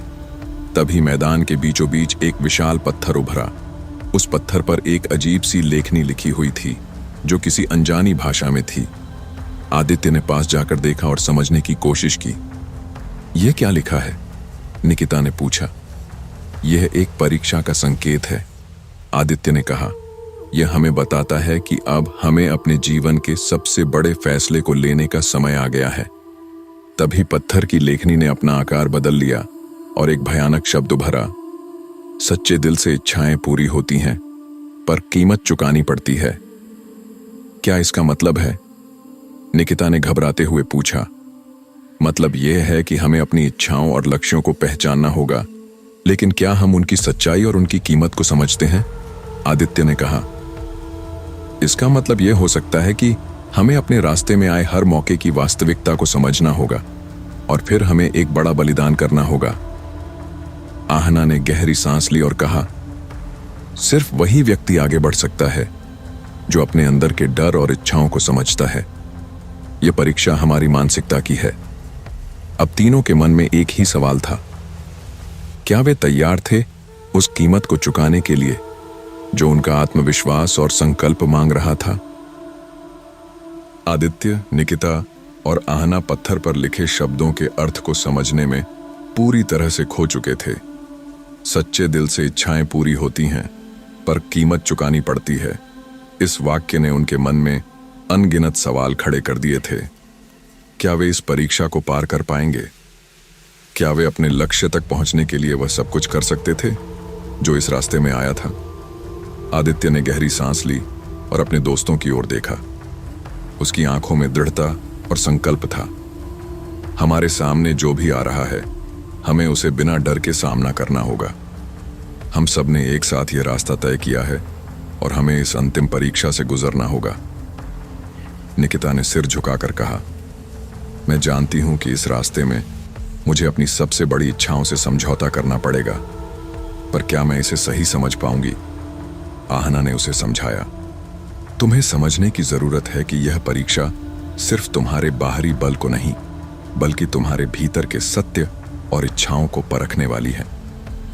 तभी मैदान के बीचों बीच एक विशाल पत्थर उभरा। उस पत्थर पर एक अजीब सी लेखनी लिखी हुई थी, जो किसी अनजानी भाषा में थी। आदित्य ने पास जाकर देखा और समझने की कोशिश की। यह क्या लिखा है? निकिता ने पूछा। यह एक परीक्षा का संकेत है, आदित्य ने कहा। यह हमें बताता है कि अब हमें अपने जीवन के सबसे बड़े फैसले को लेने का समय आ गया है। तभी पत्थर की लेखनी ने अपना आकार बदल लिया और एक भयानक शब्द भरा। सच्चे दिल से इच्छाएं पूरी होती हैं, पर कीमत चुकानी पड़ती है। क्या इसका मतलब है? निकिता ने घबराते हुए पूछा। मतलब यह है कि हमें अपनी इच्छाओं और लक्ष्यों को पहचानना होगा, लेकिन क्या हम उनकी सच्चाई और उनकी कीमत को समझते हैं? आदित्य ने कहा। इसका मतलब यह हो सकता है कि हमें अपने रास्ते में आए हर मौके की वास्तविकता को समझना होगा और फिर हमें एक बड़ा बलिदान करना होगा। आहना ने गहरी सांस ली और कहा, सिर्फ वही व्यक्ति आगे बढ़ सकता है जो अपने अंदर के डर और इच्छाओं को समझता है। यह परीक्षा हमारी मानसिकता की है। अब तीनों के मन में एक ही सवाल था, क्या वे तैयार थे उस कीमत को चुकाने के लिए जो उनका आत्मविश्वास और संकल्प मांग रहा था? आदित्य, निकिता और आहना पत्थर पर लिखे शब्दों के अर्थ को समझने में पूरी तरह से खो चुके थे। सच्चे दिल से इच्छाएं पूरी होती हैं, पर कीमत चुकानी पड़ती है। इस वाक्य ने उनके मन में अनगिनत सवाल खड़े कर दिए थे। क्या वे इस परीक्षा को पार कर पाएंगे? क्या वे अपने लक्ष्य तक पहुंचने के लिए वह सब कुछ कर सकते थे जो इस रास्ते में आया था? आदित्य ने गहरी सांस ली और अपने दोस्तों की ओर देखा। उसकी आंखों में दृढ़ता और संकल्प था। हमारे सामने जो भी आ रहा है, हमें उसे बिना डर के सामना करना होगा। हम सब ने एक साथ यह रास्ता तय किया है और हमें इस अंतिम परीक्षा से गुजरना होगा। निकिता ने सिर झुकाकर कहा, मैं जानती हूं कि इस रास्ते में मुझे अपनी सबसे बड़ी इच्छाओं से समझौता करना पड़ेगा, पर क्या मैं इसे सही समझ पाऊंगी? आहना ने उसे समझाया, तुम्हें समझने की जरूरत है कि यह परीक्षा सिर्फ तुम्हारे बाहरी बल को नहीं, बल्कि तुम्हारे भीतर के सत्य और इच्छाओं को परखने वाली है।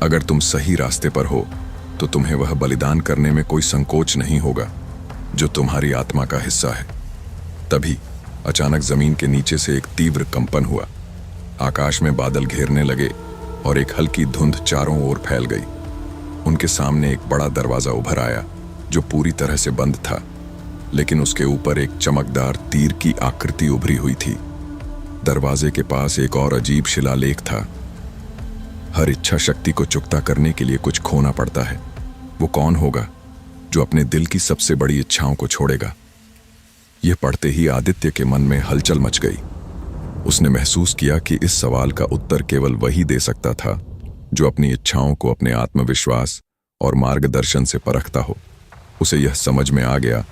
अगर तुम सही रास्ते पर हो तो तुम्हें वह बलिदान करने में कोई संकोच नहीं होगा जो तुम्हारी आत्मा का हिस्सा है। तभी अचानक जमीन के नीचे से एक तीव्र कंपन हुआ। आकाश में बादल घेरने लगे और एक हल्की धुंध चारों ओर फैल गई। उनके सामने एक बड़ा दरवाजा उभर आया जो पूरी तरह से बंद था, लेकिन उसके ऊपर एक चमकदार तीर की आकृति उभरी हुई थी। दरवाजे के पास एक और अजीब शिलालेख था, हर इच्छा शक्ति को चुकता करने के लिए कुछ खोना पड़ता है। वो कौन होगा जो अपने दिल की सबसे बड़ी इच्छाओं को छोड़ेगा? यह पढ़ते ही आदित्य के मन में हलचल मच गई। उसने महसूस किया कि इस सवाल का उत्तर केवल वही दे सकता था जो अपनी इच्छाओं को अपने आत्मविश्वास और मार्गदर्शन से परखता हो। उसे यह समझ में आ गया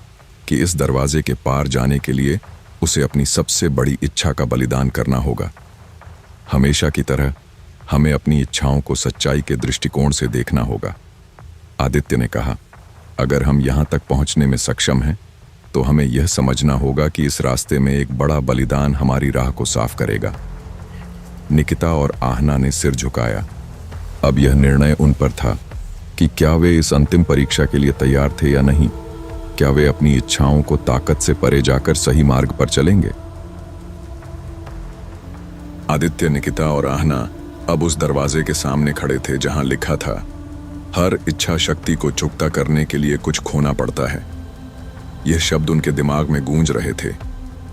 कि इस दरवाजे के पार जाने के लिए उसे अपनी सबसे बड़ी इच्छा का बलिदान करना होगा। हमेशा की तरह हमें अपनी इच्छाओं को सच्चाई के दृष्टिकोण से देखना होगा। आदित्य ने कहा, अगर हम यहां तक पहुंचने में सक्षम हैं तो हमें यह समझना होगा कि इस रास्ते में एक बड़ा बलिदान हमारी राह को साफ करेगा। निकिता और आहना ने सिर झुकाया। अब यह निर्णय उन पर था कि क्या वे इस अंतिम परीक्षा के लिए तैयार थे या नहीं। क्या वे अपनी इच्छाओं को ताकत से परे जाकर सही मार्ग पर चलेंगे? आदित्य, निकिता और आहना अब उस दरवाजे के सामने खड़े थे जहां लिखा था, हर इच्छा शक्ति को चुकता करने के लिए कुछ खोना पड़ता है। यह शब्द उनके दिमाग में गूंज रहे थे,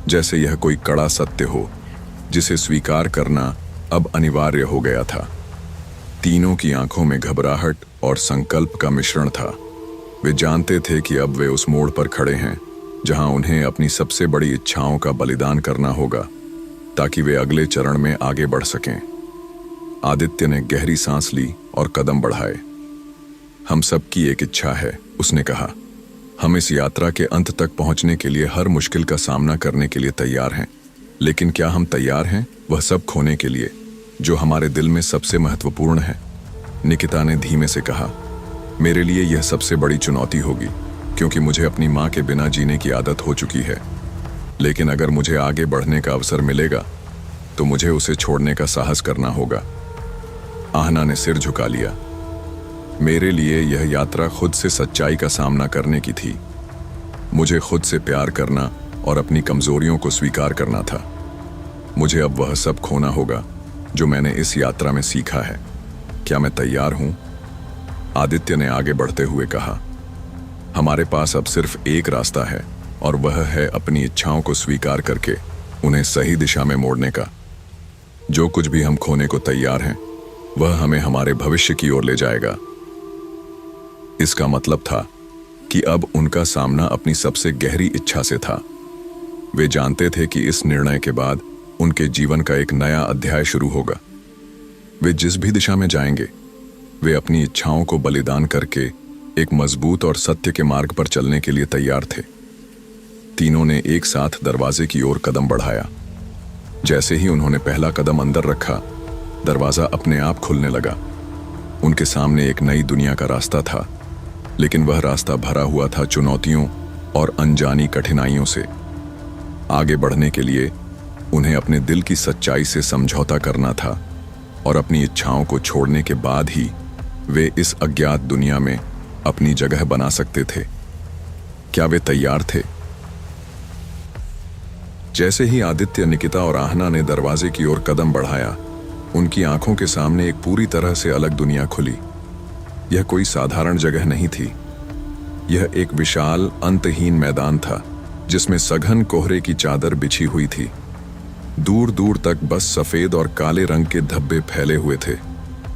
जैसे यह कोई कड़ा सत्य हो जिसे स्वीकार करना अब अनिवार्य हो गया था। तीनों की आंखों में घबराहट और संकल्प का मिश्रण था। वे जानते थे कि अब वे उस मोड़ पर खड़े हैं जहां उन्हें अपनी सबसे बड़ी इच्छाओं का बलिदान करना होगा ताकि वे अगले चरण में आगे बढ़ सकें। आदित्य ने गहरी सांस ली और कदम बढ़ाए। हम सब की एक इच्छा है, उसने कहा। हम इस यात्रा के अंत तक पहुंचने के लिए हर मुश्किल का सामना करने के लिए तैयार हैं, लेकिन क्या हम तैयार हैं वह सब खोने के लिए जो हमारे दिल में सबसे महत्वपूर्ण है? निकिता ने धीमे से कहा, मेरे लिए यह सबसे बड़ी चुनौती होगी क्योंकि मुझे अपनी माँ के बिना जीने की आदत हो चुकी है, लेकिन अगर मुझे आगे बढ़ने का अवसर मिलेगा तो मुझे उसे छोड़ने का साहस करना होगा। आहना ने सिर झुका लिया। मेरे लिए यह यात्रा खुद से सच्चाई का सामना करने की थी। मुझे खुद से प्यार करना और अपनी कमजोरियों को स्वीकार करना था। मुझे अब वह सब खोना होगा जो मैंने इस यात्रा में सीखा है। क्या मैं तैयार हूं? आदित्य ने आगे बढ़ते हुए कहा, हमारे पास अब सिर्फ एक रास्ता है और वह है अपनी इच्छाओं को स्वीकार करके उन्हें सही दिशा में मोड़ने का। जो कुछ भी हम खोने को तैयार हैं वह हमें हमारे भविष्य की ओर ले जाएगा। इसका मतलब था कि अब उनका सामना अपनी सबसे गहरी इच्छा से था। वे जानते थे कि इस निर्णय के बाद उनके जीवन का एक नया अध्याय शुरू होगा। वे जिस भी दिशा में जाएंगे, वे अपनी इच्छाओं को बलिदान करके एक मजबूत और सत्य के मार्ग पर चलने के लिए तैयार थे। तीनों ने एक साथ दरवाजे की ओर कदम बढ़ाया। जैसे ही उन्होंने पहला कदम अंदर रखा, दरवाजा अपने आप खुलने लगा। उनके सामने एक नई दुनिया का रास्ता था, लेकिन वह रास्ता भरा हुआ था चुनौतियों और अनजानी कठिनाइयों से। आगे बढ़ने के लिए उन्हें अपने दिल की सच्चाई से समझौता करना था और अपनी इच्छाओं को छोड़ने के बाद ही वे इस अज्ञात दुनिया में अपनी जगह बना सकते थे। क्या वे तैयार थे? जैसे ही आदित्य, निकिता और आहना ने दरवाजे की ओर कदम बढ़ाया, उनकी आंखों के सामने एक पूरी तरह से अलग दुनिया खुली। यह कोई साधारण जगह नहीं थी। यह एक विशाल अंतहीन मैदान था जिसमें सघन कोहरे की चादर बिछी हुई थी। दूर दूर तक बस सफेद और काले रंग के धब्बे फैले हुए थे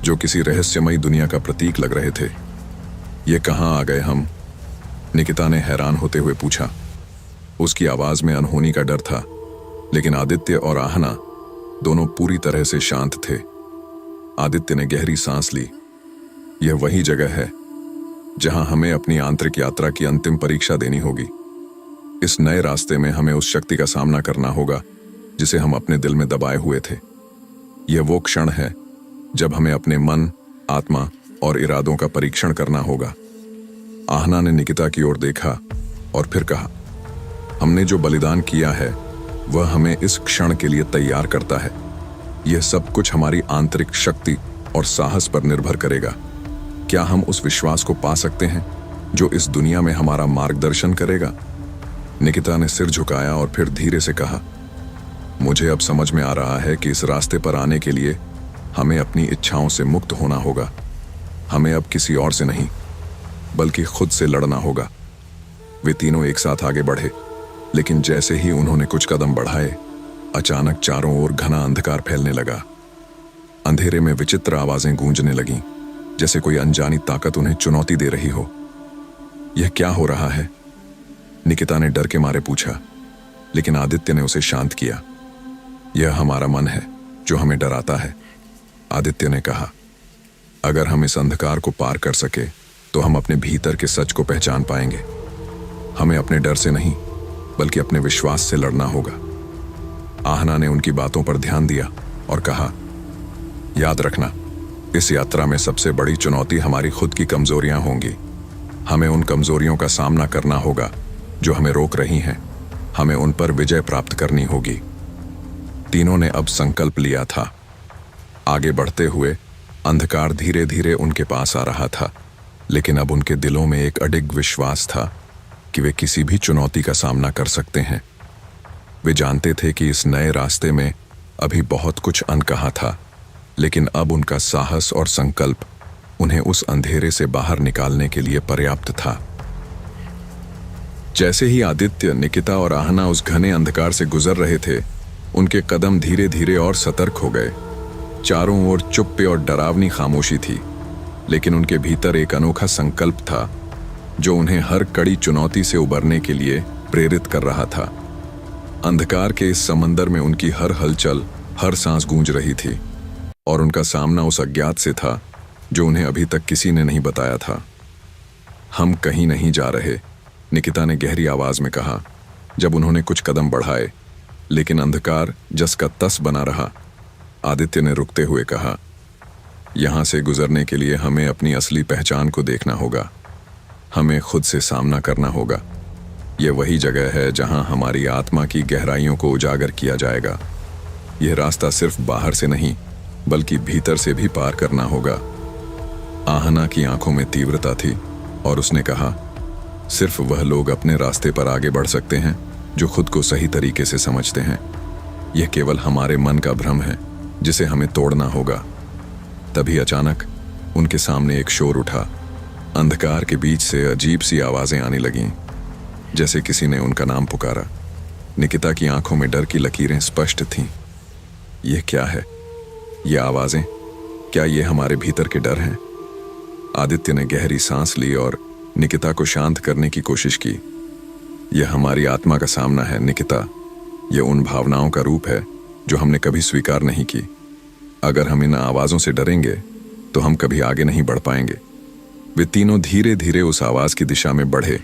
जो किसी रहस्यमयी दुनिया का प्रतीक लग रहे थे। ये कहाँ आ गए हम? निकिता ने हैरान होते हुए पूछा। उसकी आवाज में अनहोनी का डर था, लेकिन आदित्य और आहना दोनों पूरी तरह से शांत थे। आदित्य ने गहरी सांस ली। यह वही जगह है जहां हमें अपनी आंतरिक यात्रा की अंतिम परीक्षा देनी होगी। इस नए रास्ते में हमें उस शक्ति का सामना करना होगा जिसे हम अपने दिल में दबाए हुए थे। यह वो क्षण है जब हमें अपने मन, आत्मा और इरादों का परीक्षण करना होगा। आहना ने निकिता की ओर देखा और फिर कहा, हमने जो बलिदान किया है वह हमें इस क्षण के लिए तैयार करता है। यह सब कुछ हमारी आंतरिक शक्ति और साहस पर निर्भर करेगा। क्या हम उस विश्वास को पा सकते हैं जो इस दुनिया में हमारा मार्गदर्शन करेगा? निकिता ने सिर झुकाया और फिर धीरे से कहा, मुझे अब समझ में आ रहा है कि इस रास्ते पर आने के लिए हमें अपनी इच्छाओं से मुक्त होना होगा। हमें अब किसी और से नहीं बल्कि खुद से लड़ना होगा। वे तीनों एक साथ आगे बढ़े, लेकिन जैसे ही उन्होंने कुछ कदम बढ़ाए, अचानक चारों ओर घना अंधकार फैलने लगा। अंधेरे में विचित्र आवाजें गूंजने लगीं, जैसे कोई अनजानी ताकत उन्हें चुनौती दे रही हो। यह क्या हो रहा है? निकिता ने डर के मारे पूछा, लेकिन आदित्य ने उसे शांत किया। यह हमारा मन है जो हमें डराता है, आदित्य ने कहा। अगर हम इस अंधकार को पार कर सके तो हम अपने भीतर के सच को पहचान पाएंगे। हमें अपने डर से नहीं बल्कि अपने विश्वास से लड़ना होगा। आहना ने उनकी बातों पर ध्यान दिया और कहा, याद रखना, इस यात्रा में सबसे बड़ी चुनौती हमारी खुद की कमजोरियां होंगी। हमें उन कमजोरियों का सामना करना होगा जो हमें रोक रही हैं। हमें उन पर विजय प्राप्त करनी होगी। तीनों ने अब संकल्प लिया था। आगे बढ़ते हुए अंधकार धीरे धीरे उनके पास आ रहा था, लेकिन अब उनके दिलों में एक अडिग विश्वास था कि वे किसी भी चुनौती का सामना कर सकते हैं। वे जानते थे कि इस नए रास्ते में अभी बहुत कुछ अनकहा था, लेकिन अब उनका साहस और संकल्प उन्हें उस अंधेरे से बाहर निकालने के लिए पर्याप्त था। जैसे ही आदित्य, निकिता और आहना उस घने अंधकार से गुजर रहे थे, उनके कदम धीरे धीरे और सतर्क हो गए। चारों ओर चुप्पी और डरावनी खामोशी थी, लेकिन उनके भीतर एक अनोखा संकल्प था जो उन्हें हर कड़ी चुनौती से उबरने के लिए प्रेरित कर रहा था। अंधकार के इस समंदर में उनकी हर हलचल, हर सांस गूंज रही थी, और उनका सामना उस अज्ञात से था जो उन्हें अभी तक किसी ने नहीं बताया था। हम कहीं नहीं जा रहे, निकिता ने गहरी आवाज में कहा जब उन्होंने कुछ कदम बढ़ाए, लेकिन अंधकार जस का तस बना रहा। आदित्य ने रुकते हुए कहा, यहां से गुजरने के लिए हमें अपनी असली पहचान को देखना होगा। हमें खुद से सामना करना होगा। यह वही जगह है जहां हमारी आत्मा की गहराइयों को उजागर किया जाएगा। यह रास्ता सिर्फ बाहर से नहीं बल्कि भीतर से भी पार करना होगा। आहना की आंखों में तीव्रता थी और उसने कहा, सिर्फ वह लोग अपने रास्ते पर आगे बढ़ सकते हैं जो खुद को सही तरीके से समझते हैं। यह केवल हमारे मन का भ्रम है जिसे हमें तोड़ना होगा। तभी अचानक उनके सामने एक शोर उठा। अंधकार के बीच से अजीब सी आवाजें आने लगीं, जैसे किसी ने उनका नाम पुकारा। निकिता की आंखों में डर की लकीरें स्पष्ट थीं। यह क्या है? ये आवाजें, क्या ये हमारे भीतर के डर हैं? आदित्य ने गहरी सांस ली और निकिता को शांत करने की कोशिश की। यह हमारी आत्मा का सामना है निकिता। यह उन भावनाओं का रूप है जो हमने कभी स्वीकार नहीं की। अगर हम इन आवाजों से डरेंगे तो हम कभी आगे नहीं बढ़ पाएंगे। वे तीनों धीरे धीरे उस आवाज की दिशा में बढ़े,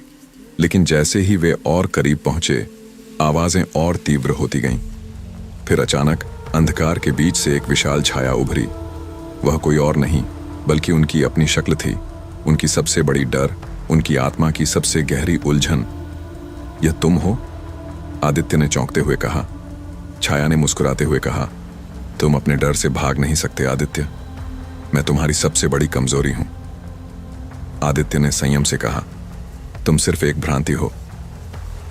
लेकिन जैसे ही वे और करीब पहुंचे, आवाजें और तीव्र होती गईं। फिर अचानक अंधकार के बीच से एक विशाल छाया उभरी। वह कोई और नहीं बल्कि उनकी अपनी शक्ल थी, उनकी सबसे बड़ी डर, उनकी आत्मा की सबसे गहरी उलझन। यह तुम हो? आदित्य ने चौंकते हुए कहा। छाया ने मुस्कुराते हुए कहा, तुम अपने डर से भाग नहीं सकते आदित्य। मैं तुम्हारी सबसे बड़ी कमजोरी हूं। आदित्य ने संयम से कहा, तुम सिर्फ एक भ्रांति हो।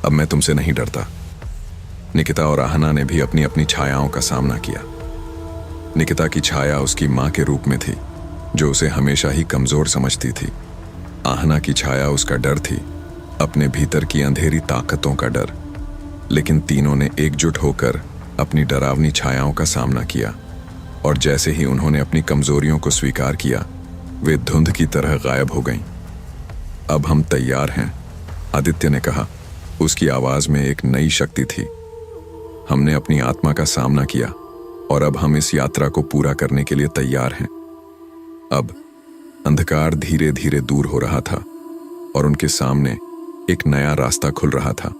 अब मैं तुमसे नहीं डरता। निकिता और आहना ने भी अपनी अपनी छायाओं का सामना किया। निकिता की छाया उसकी मां के रूप में थी, जो उसे हमेशा ही कमजोर समझती थी। आहना की छाया उसका डर थी, अपने भीतर की अंधेरी ताकतों का डर। लेकिन तीनों ने एकजुट होकर अपनी डरावनी छायाओं का सामना किया, और जैसे ही उन्होंने अपनी कमजोरियों को स्वीकार किया, वे धुंध की तरह गायब हो गईं। अब हम तैयार हैं, आदित्य ने कहा। उसकी आवाज में एक नई शक्ति थी। हमने अपनी आत्मा का सामना किया और अब हम इस यात्रा को पूरा करने के लिए तैयार हैं। अब अंधकार धीरे धीरे दूर हो रहा था और उनके सामने एक नया रास्ता खुल रहा था।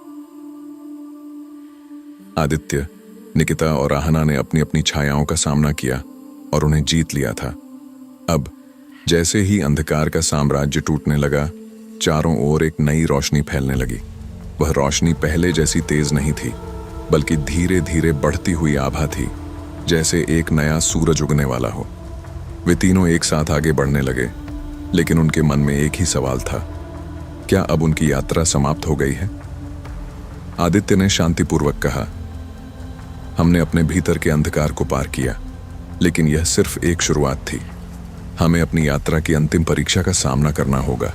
आदित्य, निकिता और आहना ने अपनी अपनी छायाओं का सामना किया और उन्हें जीत लिया था। अब जैसे ही अंधकार का साम्राज्य टूटने लगा, चारों ओर एक नई रोशनी फैलने लगी। वह रोशनी पहले जैसी तेज नहीं थी, बल्कि धीरे धीरे बढ़ती हुई आभा थी, जैसे एक नया सूरज उगने वाला हो। वे तीनों एक साथ आगे बढ़ने लगे, लेकिन उनके मन में एक ही सवाल था, क्या अब उनकी यात्रा समाप्त हो गई है? आदित्य ने शांतिपूर्वक कहा, हमने अपने भीतर के अंधकार को पार किया, लेकिन यह सिर्फ एक शुरुआत थी। हमें अपनी यात्रा की अंतिम परीक्षा का सामना करना होगा।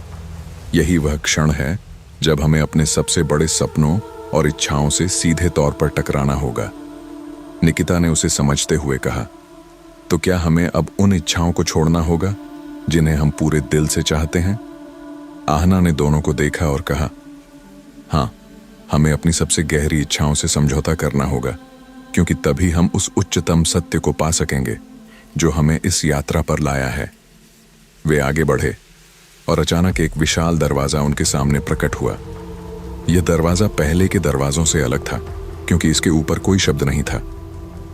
यही वह क्षण है जब हमें अपने सबसे बड़े सपनों और इच्छाओं से सीधे तौर पर टकराना होगा। निकिता ने उसे समझते हुए कहा, तो क्या हमें अब उन इच्छाओं को छोड़ना होगा जिन्हें हम पूरे दिल से चाहते हैं? आहना ने दोनों को देखा और कहा, हाँ, हमें अपनी सबसे गहरी इच्छाओं से समझौता करना होगा, क्योंकि तभी हम उस उच्चतम सत्य को पा सकेंगे जो हमें इस यात्रा पर लाया है। वे आगे बढ़े और अचानक एक विशाल दरवाजा उनके सामने प्रकट हुआ। यह दरवाजा पहले के दरवाजों से अलग था, क्योंकि इसके ऊपर कोई शब्द नहीं था।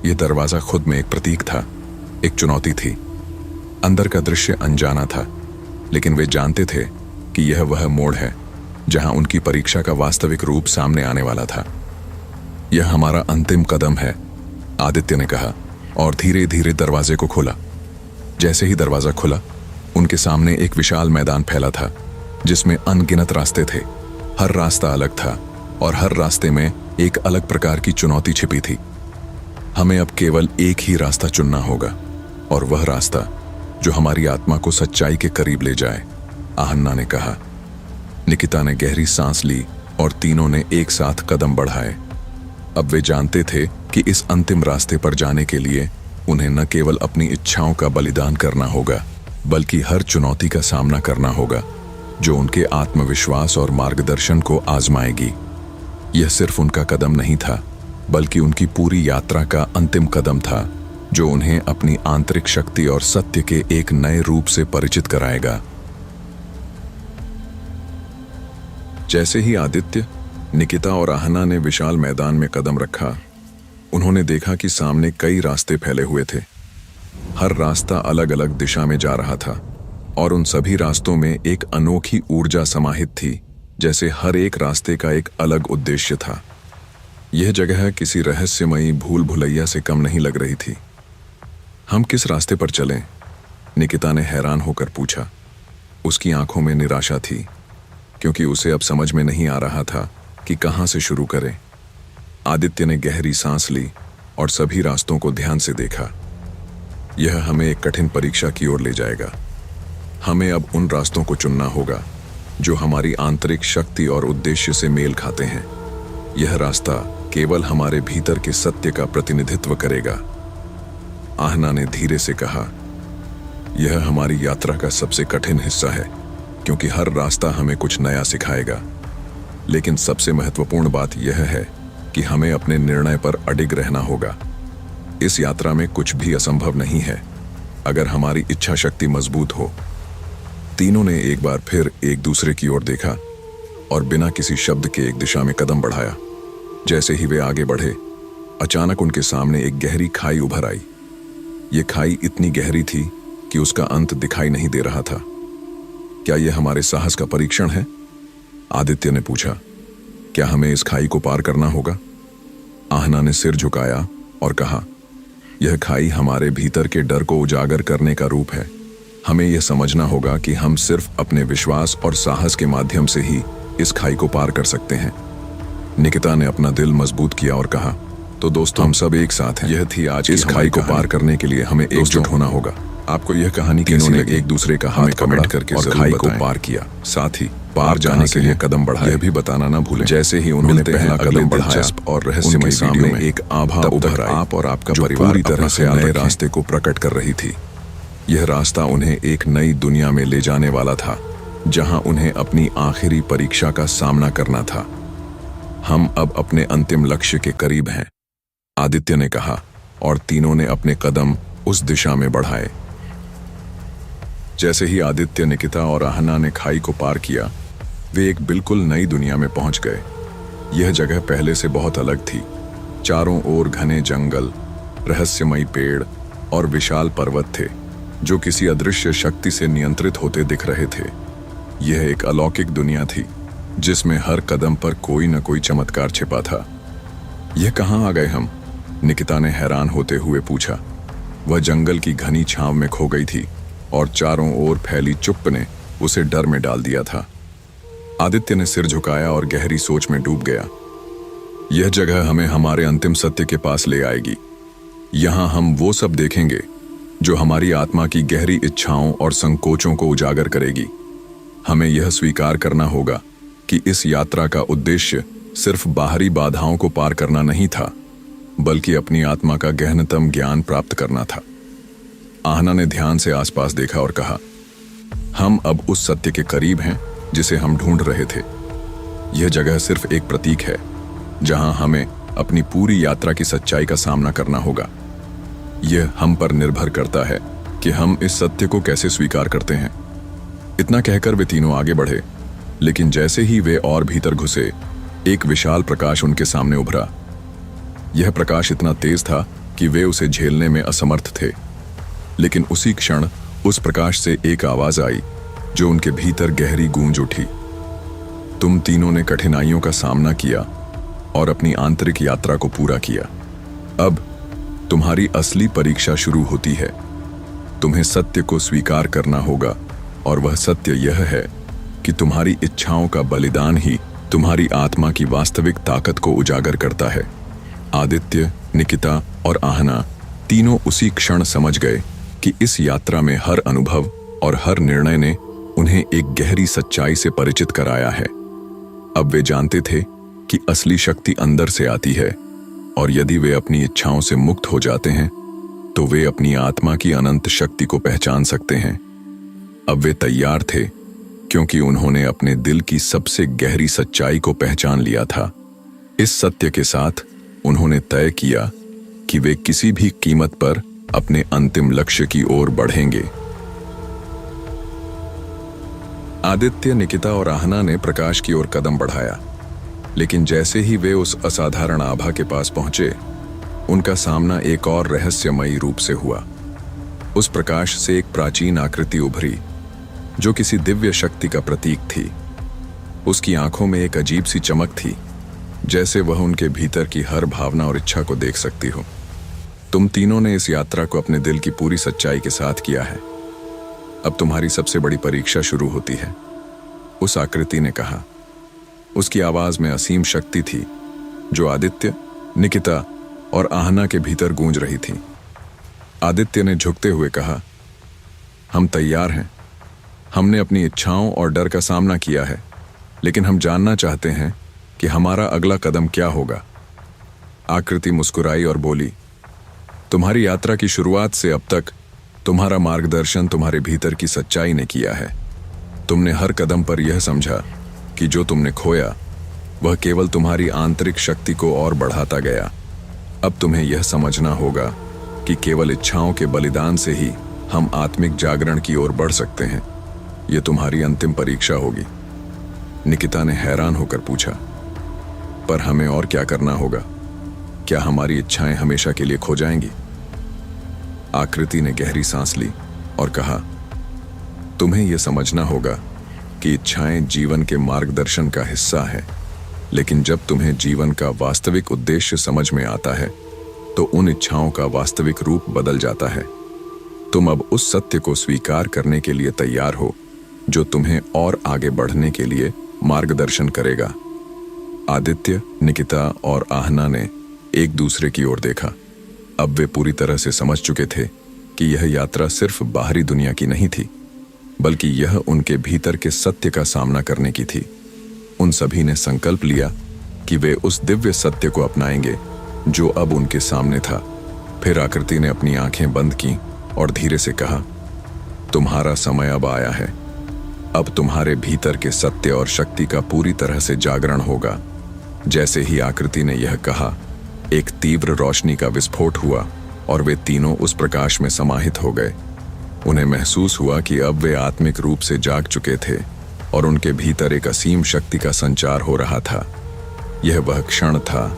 यह दरवाजा खुद में एक प्रतीक था, एक चुनौती थी। अंदर का दृश्य अनजाना था, लेकिन वे जानते थे कि यह वह मोड़ है जहां उनकी परीक्षा का वास्तविक रूप सामने आने वाला था। यह हमारा अंतिम कदम है, आदित्य ने कहा और धीरे धीरे दरवाजे को खोला। जैसे ही दरवाजा खुला, उनके सामने एक विशाल मैदान फैला था, जिसमें अनगिनत रास्ते थे। हर रास्ता अलग था और हर रास्ते में एक अलग प्रकार की चुनौती छिपी थी। हमें अब केवल एक ही रास्ता चुनना होगा, और वह रास्ता जो हमारी आत्मा को सच्चाई के करीब ले जाए, आहना ने कहा। निकिता ने गहरी सांस ली और तीनों ने एक साथ कदम बढ़ाए। अब वे जानते थे कि इस अंतिम रास्ते पर जाने के लिए उन्हें न केवल अपनी इच्छाओं का बलिदान करना होगा, बल्कि हर चुनौती का सामना करना होगा जो उनके आत्मविश्वास और मार्गदर्शन को आजमाएगी। यह सिर्फ उनका कदम नहीं था, बल्कि उनकी पूरी यात्रा का अंतिम कदम था, जो उन्हें अपनी आंतरिक शक्ति और सत्य के एक नए रूप से परिचित कराएगा। जैसे ही आदित्य, निकिता और आहना ने विशाल मैदान में कदम रखा, उन्होंने देखा कि सामने कई रास्ते फैले हुए थे। हर रास्ता अलग अलग दिशा में जा रहा था और उन सभी रास्तों में एक अनोखी ऊर्जा समाहित थी, जैसे हर एक रास्ते का एक अलग उद्देश्य था। यह जगह किसी रहस्यमयी भूल भुलैया से कम नहीं लग रही थी। हम किस रास्ते पर चलें? निकिता ने हैरान होकर पूछा। उसकी आंखों में निराशा थी, क्योंकि उसे अब समझ में नहीं आ रहा था कि कहां से शुरू करें। आदित्य ने गहरी सांस ली और सभी रास्तों को ध्यान से देखा। यह हमें एक कठिन परीक्षा की ओर ले जाएगा। हमें अब उन रास्तों को चुनना होगा जो हमारी आंतरिक शक्ति और उद्देश्य से मेल खाते हैं। यह रास्ता केवल हमारे भीतर के सत्य का प्रतिनिधित्व करेगा, आहना ने धीरे से कहा। यह हमारी यात्रा का सबसे कठिन हिस्सा है, क्योंकि हर रास्ता हमें कुछ नया सिखाएगा। लेकिन सबसे महत्वपूर्ण बात यह है कि हमें अपने निर्णय पर अडिग रहना होगा। इस यात्रा में कुछ भी असंभव नहीं है, अगर हमारी इच्छा शक्ति मजबूत हो। तीनों ने एक बार फिर एक दूसरे की ओर देखा और बिना किसी शब्द के एक दिशा में कदम बढ़ाया। जैसे ही वे आगे बढ़े, अचानक उनके सामने एक गहरी खाई उभर आई। ये खाई इतनी गहरी थी कि उसका अंत दिखाई नहीं दे रहा था। क्या यह हमारे साहस का परीक्षण है? आदित्य ने पूछा। क्या हमें इस खाई को पार करना होगा? आहना ने सिर झुकाया और कहा, यह खाई हमारे भीतर के डर को उजागर करने का रूप है। हमें यह समझना होगा कि हम सिर्फ अपने विश्वास और साहस के माध्यम से ही इस खाई को पार कर सकते हैं। निकिता ने अपना दिल मजबूत किया और कहा, तो दोस्तों, हम सब एक साथ हैं। यह थी आज इस खाई को पार करने के लिए हमें एकजुट होना होगा। आपको यह कहानी कैसी लगी? एक दूसरे का हाथ कमेंट करके और खाई को पार किया, साथ ही पार जाने के लिए कदम बढ़ाया, यह भी बताना ना भूलें। जैसे ही उन्होंने पहला कदम बढ़ाया और रहस्यमय सामने एक आभा उभर आई, आप और आपका परिवार पूरी तरह से नए रास्ते को प्रकट कर रही थी। यह रास्ता उन्हें एक नई दुनिया में ले जाने वाला था, जहां उन्हें अपनी आखिरी परीक्षा का सामना करना था। हम अब अपने अंतिम लक्ष्य के करीब हैं, आदित्य ने कहा, और तीनों ने अपने कदम उस दिशा में बढ़ाए। जैसे ही आदित्य, निकिता और आहना ने खाई को पार किया, वे एक बिल्कुल नई दुनिया में पहुंच गए। यह जगह पहले से बहुत अलग थी। चारों ओर घने जंगल, रहस्यमयी पेड़ और विशाल पर्वत थे जो किसी अदृश्य शक्ति से नियंत्रित होते दिख रहे थे। यह एक अलौकिक दुनिया थी जिसमें हर कदम पर कोई न कोई चमत्कार छिपा था। यह कहाँ आ गए हम? निकिता ने हैरान होते हुए पूछा। वह जंगल की घनी छांव में खो गई थी और चारों ओर फैली चुप्प ने उसे डर में डाल दिया था। आदित्य ने सिर झुकाया और गहरी सोच में डूब गया। यह जगह हमें हमारे अंतिम सत्य के पास ले आएगी। यहाँ हम वो सब देखेंगे जो हमारी आत्मा की गहरी इच्छाओं और संकोचों को उजागर करेगी। हमें यह स्वीकार करना होगा कि इस यात्रा का उद्देश्य सिर्फ बाहरी बाधाओं को पार करना नहीं था, बल्कि अपनी आत्मा का गहनतम ज्ञान प्राप्त करना था। आहना ने ध्यान से आसपास देखा और कहा, हम अब उस सत्य के करीब हैं जिसे हम ढूंढ रहे थे। यह जगह सिर्फ एक प्रतीक है जहां हमें अपनी पूरी यात्रा की सच्चाई का सामना करना होगा। यह हम पर निर्भर करता है कि हम इस सत्य को कैसे स्वीकार करते हैं। इतना कहकर वे तीनों आगे बढ़े, लेकिन जैसे ही वे और भीतर घुसे, एक विशाल प्रकाश उनके सामने उभरा। यह प्रकाश इतना तेज था कि वे उसे झेलने में असमर्थ थे, लेकिन उसी क्षण उस प्रकाश से एक आवाज आई जो उनके भीतर गहरी गूंज उठी। तुम तीनों ने कठिनाइयों का सामना किया और अपनी आंतरिक यात्रा को पूरा किया। अब तुम्हारी असली परीक्षा शुरू होती है। तुम्हें सत्य को स्वीकार करना होगा, और वह सत्य यह है कि तुम्हारी इच्छाओं का बलिदान ही तुम्हारी आत्मा की वास्तविक ताकत को उजागर करता है। आदित्य, निकिता और आहना तीनों उसी क्षण समझ गए कि इस यात्रा में हर अनुभव और हर निर्णय ने उन्हें एक गहरी सच्चाई से परिचित कराया है। अब वे जानते थे कि असली शक्ति अंदर से आती है, और यदि वे अपनी इच्छाओं से मुक्त हो जाते हैं तो वे अपनी आत्मा की अनंत शक्ति को पहचान सकते हैं। अब वे तैयार थे, क्योंकि उन्होंने अपने दिल की सबसे गहरी सच्चाई को पहचान लिया था। इस सत्य के साथ उन्होंने तय किया कि वे किसी भी कीमत पर अपने अंतिम लक्ष्य की ओर बढ़ेंगे। आदित्य, निकिता और आहना ने प्रकाश की ओर कदम बढ़ाया, लेकिन जैसे ही वे उस असाधारण आभा के पास पहुंचे, उनका सामना एक और रहस्यमयी रूप से हुआ। उस प्रकाश से एक प्राचीन आकृति उभरी जो किसी दिव्य शक्ति का प्रतीक थी। उसकी आंखों में एक अजीब सी चमक थी, जैसे वह उनके भीतर की हर भावना और इच्छा को देख सकती हो। तुम तीनों ने इस यात्रा को अपने दिल की पूरी सच्चाई के साथ किया है। अब तुम्हारी सबसे बड़ी परीक्षा शुरू होती है, उस आकृति ने कहा। उसकी आवाज में असीम शक्ति थी जो आदित्य, निकिता और आहना के भीतर गूंज रही थी। आदित्य ने झुकते हुए कहा, हम तैयार हैं। हमने अपनी इच्छाओं और डर का सामना किया है, लेकिन हम जानना चाहते हैं कि हमारा अगला कदम क्या होगा। आकृति मुस्कुराई और बोली, तुम्हारी यात्रा की शुरुआत से अब तक तुम्हारा मार्गदर्शन तुम्हारे भीतर की सच्चाई ने किया है। तुमने हर कदम पर यह समझा कि जो तुमने खोया वह केवल तुम्हारी आंतरिक शक्ति को और बढ़ाता गया। अब तुम्हें यह समझना होगा कि केवल इच्छाओं के बलिदान से ही हम आत्मिक जागरण की ओर बढ़ सकते हैं। यह तुम्हारी अंतिम परीक्षा होगी। निकिता ने हैरान होकर पूछा, पर हमें और क्या करना होगा? क्या हमारी इच्छाएं हमेशा के लिए खो जाएंगी? आकृति ने गहरी सांस ली और कहा, तुम्हें यह समझना होगा कि इच्छाएं जीवन के मार्गदर्शन का हिस्सा है, लेकिन जब तुम्हें जीवन का वास्तविक उद्देश्य समझ में आता है तो उन इच्छाओं का वास्तविक रूप बदल जाता है। तुम अब उस सत्य को स्वीकार करने के लिए तैयार हो जो तुम्हें और आगे बढ़ने के लिए मार्गदर्शन करेगा। आदित्य, निकिता और आहना ने एक दूसरे की ओर देखा। अब वे पूरी तरह से समझ चुके थे कि यह यात्रा सिर्फ बाहरी दुनिया की नहीं थी, बल्कि यह उनके भीतर के सत्य का सामना करने की थी। उन सभी ने संकल्प लिया कि वे उस दिव्य सत्य को अपनाएंगे जो अब उनके सामने था। फिर आकृति ने अपनी आंखें बंद की और धीरे से कहा, तुम्हारा समय अब आया है। अब तुम्हारे भीतर के सत्य और शक्ति का पूरी तरह से जागरण होगा। जैसे ही आकृति ने यह कहा, एक तीव्र रोशनी का विस्फोट हुआ और वे तीनों उस प्रकाश में समाहित हो गए। उन्हें महसूस हुआ कि अब वे आत्मिक रूप से जाग चुके थे और उनके भीतर एक असीम शक्ति का संचार हो रहा था। यह वह क्षण था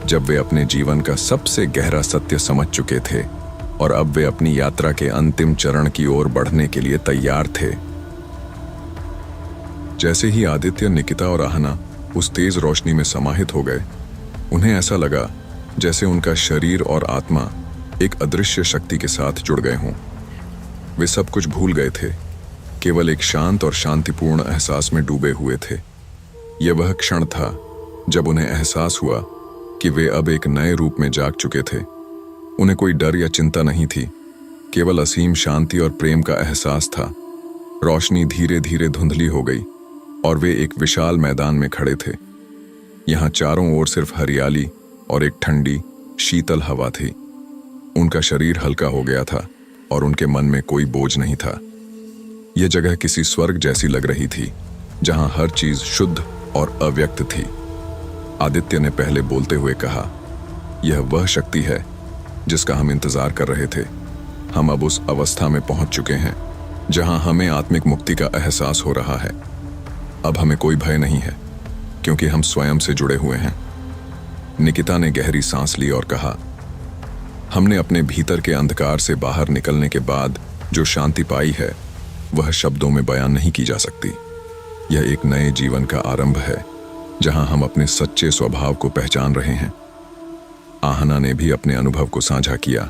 जब वे अपने जीवन का सबसे गहरा सत्य समझ चुके थे और अब वे अपनी यात्रा के अंतिम चरण की ओर बढ़ने के लिए तैयार थे। जैसे ही आदित्य, निकिता और आहना उस तेज रोशनी में समाहित हो गए, उन्हें ऐसा लगा जैसे उनका शरीर और आत्मा एक अदृश्य शक्ति के साथ जुड़ गए हों। वे सब कुछ भूल गए थे, केवल एक शांत और शांतिपूर्ण एहसास में डूबे हुए थे। यह वह क्षण था जब उन्हें एहसास हुआ कि वे अब एक नए रूप में जाग चुके थे। उन्हें कोई डर या चिंता नहीं थी, केवल असीम शांति और प्रेम का एहसास था। रोशनी धीरे धीरे धुंधली हो गई और वे एक विशाल मैदान में खड़े थे। यहाँ चारों ओर सिर्फ हरियाली और एक ठंडी, शीतल हवा थी। उनका शरीर हल्का हो गया था और उनके मन में कोई बोझ नहीं था। यह जगह किसी स्वर्ग जैसी लग रही थी, जहां हर चीज शुद्ध और अव्यक्त थी। आदित्य ने पहले बोलते हुए कहा, यह वह शक्ति है जिसका हम इंतजार कर रहे थे। हम अब उस अवस्था में पहुंच चुके हैं जहां हमें आत्मिक मुक्ति का एहसास हो रहा है। अब हमें कोई भय नहीं है, क्योंकि हम स्वयं से जुड़े हुए हैं। निकिता ने गहरी सांस ली और कहा, हमने अपने भीतर के अंधकार से बाहर निकलने के बाद जो शांति पाई है, वह शब्दों में बयान नहीं की जा सकती। यह एक नए जीवन का आरंभ है, जहां हम अपने सच्चे स्वभाव को पहचान रहे हैं। आहना ने भी अपने अनुभव को साझा किया।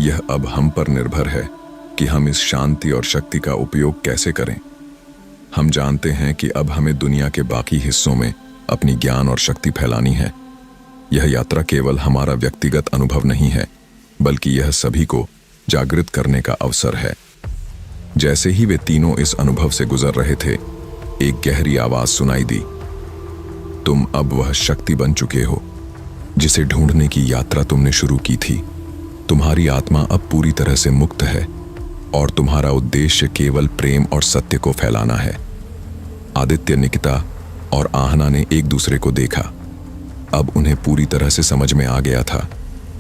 यह अब हम पर निर्भर है कि हम इस शांति और शक्ति का उपयोग कैसे करें। हम जानते हैं कि अब हमें दुनिया के बाकी हिस्सों में अपनी ज्ञान और शक्ति फैलानी है। यह यात्रा केवल हमारा व्यक्तिगत अनुभव नहीं है, बल्कि यह सभी को जागृत करने का अवसर है। जैसे ही वे तीनों इस अनुभव से गुजर रहे थे, एक गहरी आवाज सुनाई दी, तुम अब वह शक्ति बन चुके हो जिसे ढूंढने की यात्रा तुमने शुरू की थी। तुम्हारी आत्मा अब पूरी तरह से मुक्त है और तुम्हारा उद्देश्य केवल प्रेम और सत्य को फैलाना है। आदित्य, निकिता और आहना ने एक दूसरे को देखा। अब उन्हें पूरी तरह से समझ में आ गया था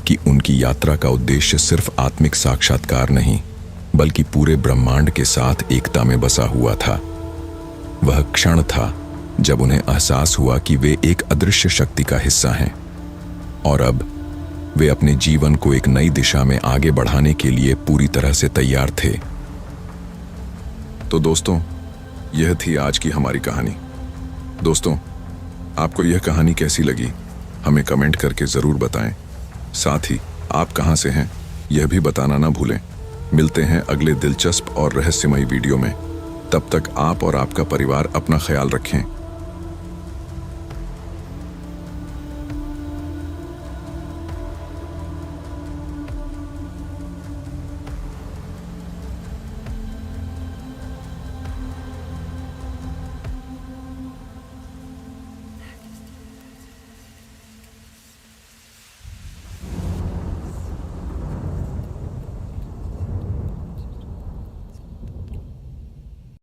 कि उनकी यात्रा का उद्देश्य सिर्फ आत्मिक साक्षात्कार नहीं, बल्कि पूरे ब्रह्मांड के साथ एकता में बसा हुआ था। वह क्षण था जब उन्हें एहसास हुआ कि वे एक अदृश्य शक्ति का हिस्सा हैं और अब वे अपने जीवन को एक नई दिशा में आगे बढ़ाने के लिए पूरी तरह से तैयार थे। तो दोस्तों, यह थी आज की हमारी कहानी। दोस्तों, आपको यह कहानी कैसी लगी, हमें कमेंट करके जरूर बताएं। साथ ही आप कहां से हैं, यह भी बताना ना भूलें। मिलते हैं अगले दिलचस्प और रहस्यमयी वीडियो में। तब तक आप और आपका परिवार अपना ख्याल रखें।